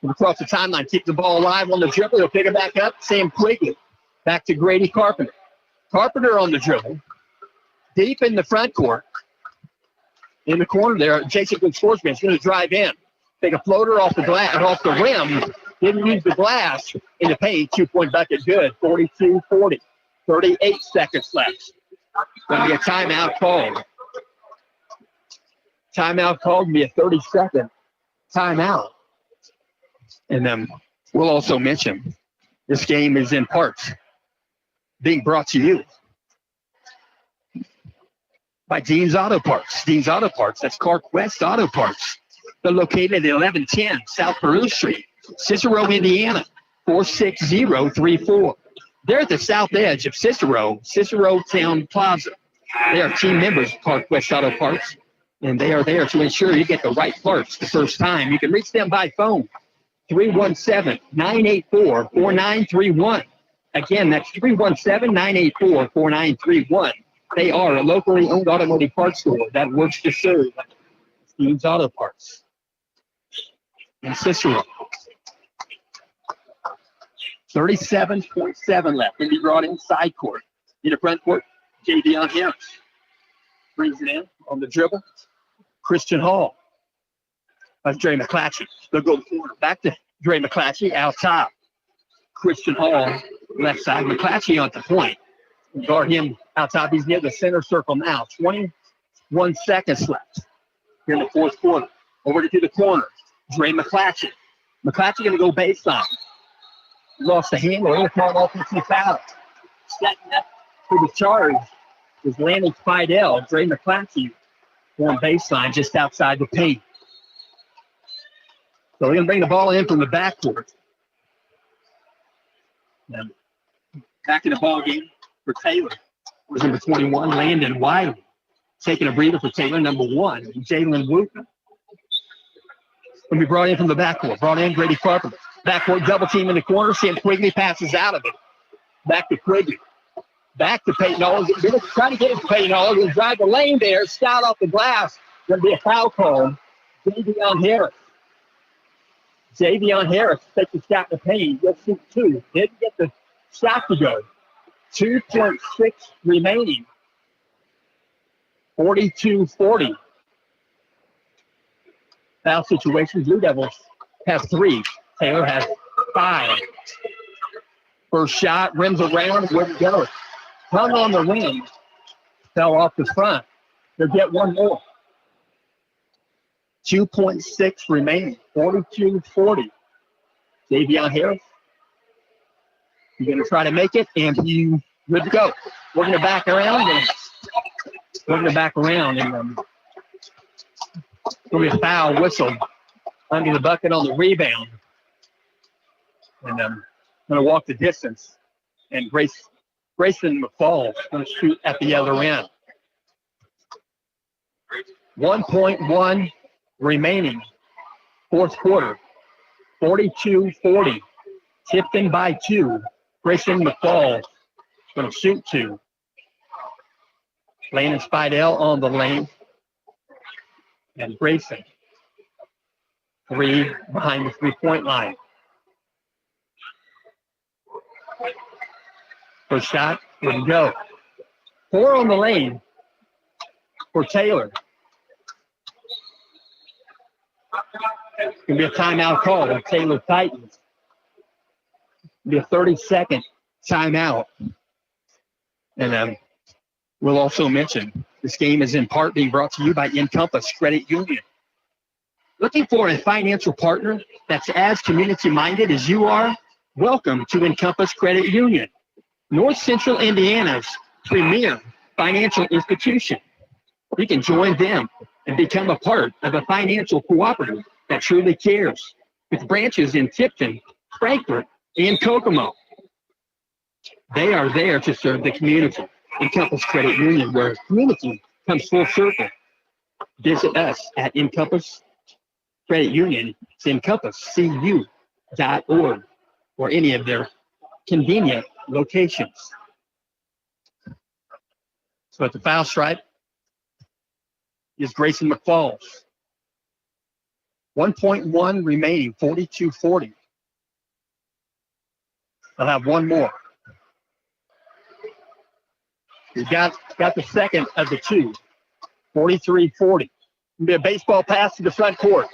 Across the timeline, keep the ball alive on the dribble. He'll pick it back up. Sam Quigley. Back to Grady Carpenter. Carpenter on the dribble. Deep in the front court. In the corner there, Jason Sportsman is going to drive in. Take a floater off the glass, off the rim. Didn't use the glass in the paint. 2-point bucket good. 42-40. 38 seconds left. Going to be a timeout called. timeout called can be a 30-second timeout. And then we'll also mention this game is in parts being brought to you by Dean's Auto Parts. Dean's Auto Parts, that's CarQuest Auto Parts. They're located at 1110 South Peru Street, Cicero, Indiana, 46034. They're at the south edge of Cicero Town Plaza. They are team members of CarQuest Auto Parts, and they are there to ensure you get the right parts the first time. You can reach them by phone, 317-984-4931. Again, that's 317-984-4931. They are a locally owned automotive parts store that works to serve Dean's Auto Parts in Cicero. 37.7 left. Can be brought inside court. In the front court, Javion Harris brings it in on the dribble. Christian Hall. That's Dre McClatchy. They'll go corner. Back to Dre McClatchy out top. Christian Hall left side. McClatchy on the point. Guard him out top. He's near the center circle now. 21 seconds left here in the fourth quarter. Over to the corner. Dre McClatchy. McClatchy going to go baseline. Lost the handle. He'll call an offensive foul. Setting up for the charge is Landon Fidel. Dre McClatchy on baseline just outside the paint. So we're going to bring the ball in from the backcourt. And back in the ball game for Taylor was number 21, Landon Wiley. Taking a breather for Taylor, number 1, Jalen Wooten. When we brought in from the backcourt, brought in Grady Carpenter. Backcourt double team in the corner. Sam Quigley passes out of it. Back to Quigley. Back to Peyton Owens. Trying to get it to Peyton Owens. He'll drive the lane there. Scout off the glass. Going to be a foul call. Javion Harris. Javion Harris takes a shot in the paint. He'll shoot 2. Didn't get the shot to go. 2.6 remaining. 42-40. Foul situation. Blue Devils have 3. Taylor has 5. First shot, rims around, wouldn't go. Hung on the rim, fell off the front. They'll get one more. 2.6 remaining, 42-40. Javion Harris, he's going to try to make it, and he's good to go. We're going to back around, and going to be a foul whistle under the bucket on the rebound. And going to walk the distance. And Grayson McFall is going to shoot at the other end. 1.1 remaining. Fourth quarter. 42-40. Tipton by 2. Grayson McFall is going to shoot 2. Landon Spidell on the lane. And Grayson. 3 behind the 3-point line. First shot wouldn't go. 4 on the lane for Taylor. It's going to be a timeout call on Taylor Titans. It'll be a 30-second timeout. And we'll also mention this game is in part being brought to you by Encompass Credit Union. Looking for a financial partner that's as community-minded as you are? Welcome to Encompass Credit Union, North Central Indiana's premier financial institution. You can join them and become a part of a financial cooperative that truly cares, with branches in Tipton, Frankfort, and Kokomo. They are there to serve the community. Encompass Credit Union, where community comes full circle. Visit us at Encompass Credit Union. It's encompasscu.org or any of their convenient locations. So at the foul stripe is Grayson McFalls. 1.1 remaining, 42-40. They'll have one more. We got the second of the 2. 43-40. It'll be a baseball pass to the front court.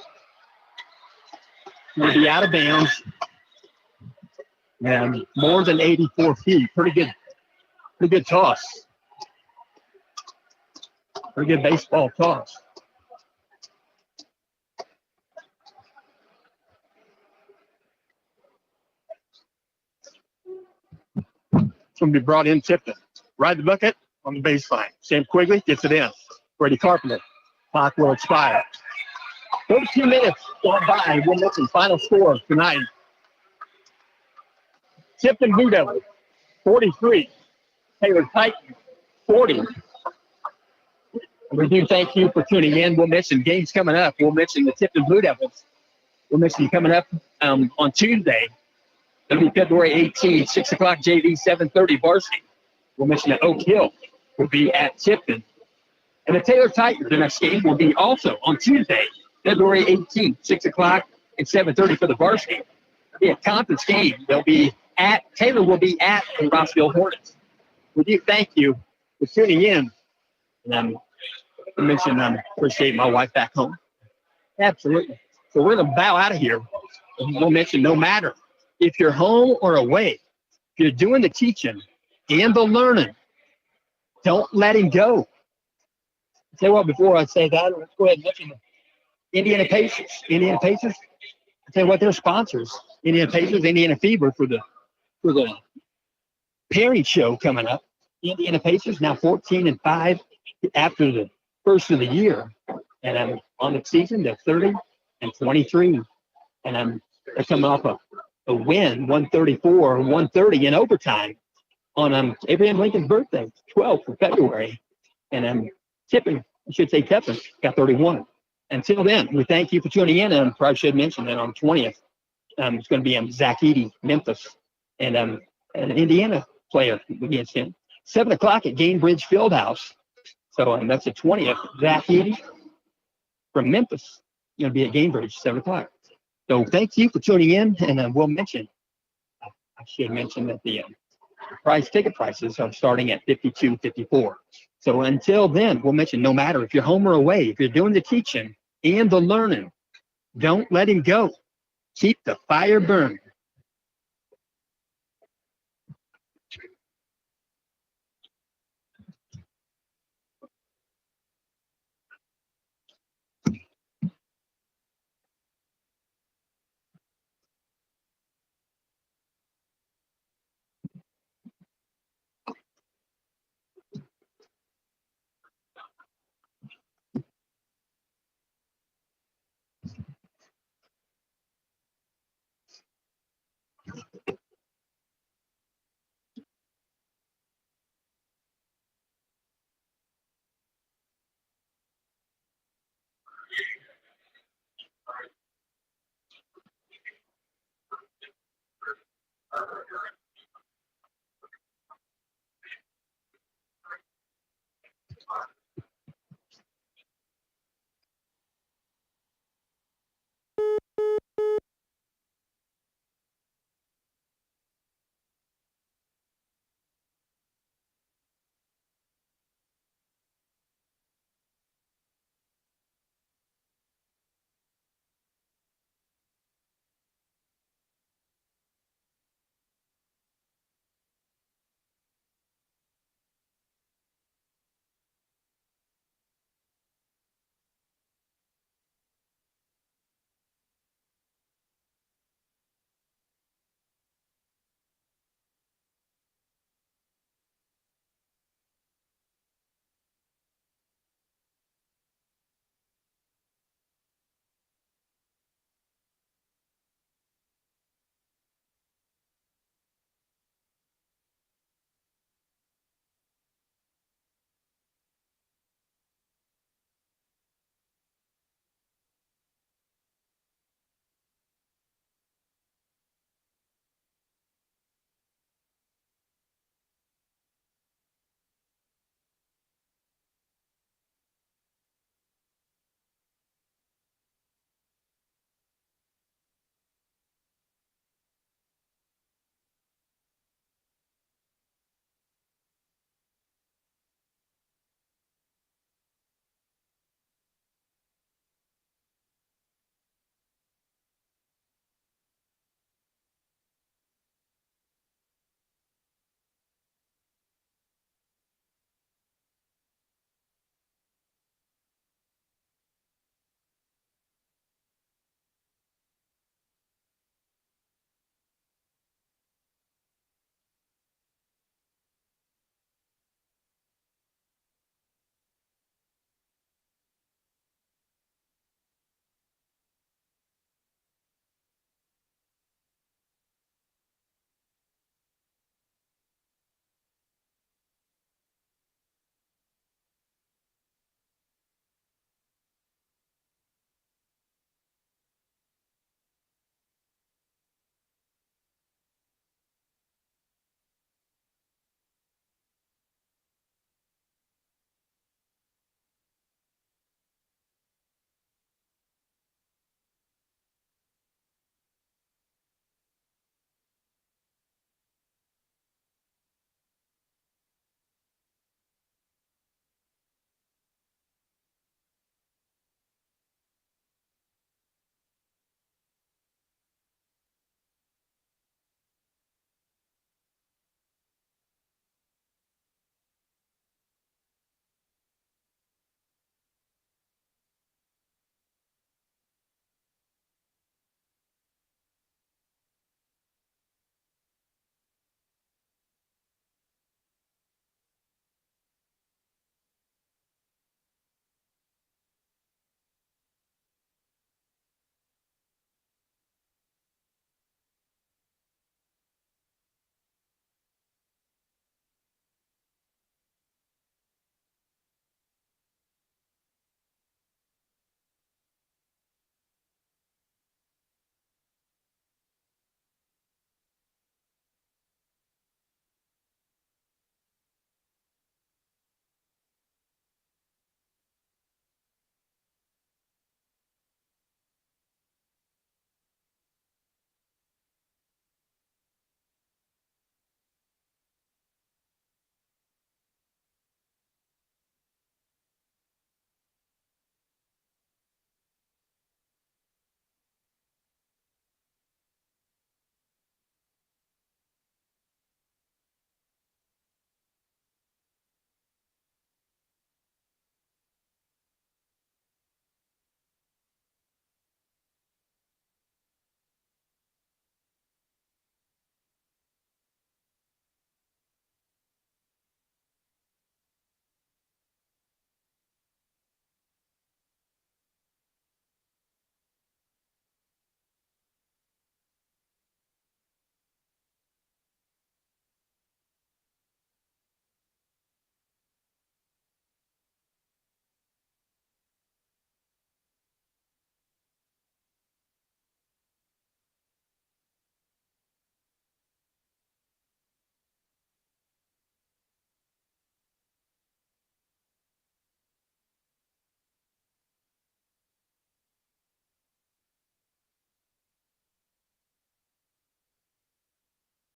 It'll be out of bounds. And more than 84 feet. Pretty good toss. Pretty good baseball toss. going to be brought in Tipton. Ride the bucket on the baseline. Sam Quigley gets it in. Brady Carpenter. Clock will expire. 32 minutes gone by. We're looking final score tonight. Tipton Blue Devils, 43. Taylor Titan, 40. We do thank you for tuning in. We'll mention games coming up. We'll mention the Tipton Blue Devils. We'll mention you coming up on Tuesday. It'll be February 18th, 6 o'clock JV, 7:30 varsity. We'll mention that Oak Hill will be at Tipton. And the Taylor Titans, the next game, will be also on Tuesday, February 18th, 6 o'clock and 7:30 for the varsity. It'll be a conference game. Taylor will be at the Rossville Hornets. We do thank you for tuning in. And I mentioned appreciate my wife back home. Absolutely. So we're going to bow out of here. And we'll mention no matter if you're home or away, if you're doing the teaching and the learning, don't let him go. I'll tell you what, before I say that, let's go ahead and mention the Indiana Pacers. Indiana Pacers, I'll tell you what, they're sponsors. Indiana Pacers, Indiana Fever for the pairing show coming up. Indiana Pacers now 14-5 after the first of the year. And on the season, they're 30-23. And they're coming off a win, 134-130 in overtime on Abraham Lincoln's birthday, 12th of February. And Tipton got 31. Until then, we thank you for tuning in. And I probably should mention that on the 20th, it's going to be Zach Eady, Memphis, and an Indiana player against him. 7 o'clock at Gainbridge Fieldhouse. So that's the 20th. Zach Eady from Memphis going to be at Gainbridge, 7 o'clock. So thank you for tuning in. And we'll mention, I should mention that the ticket prices are starting at $52.54. So until then, we'll mention no matter if you're home or away, if you're doing the teaching and the learning, don't let him go. Keep the fire burning.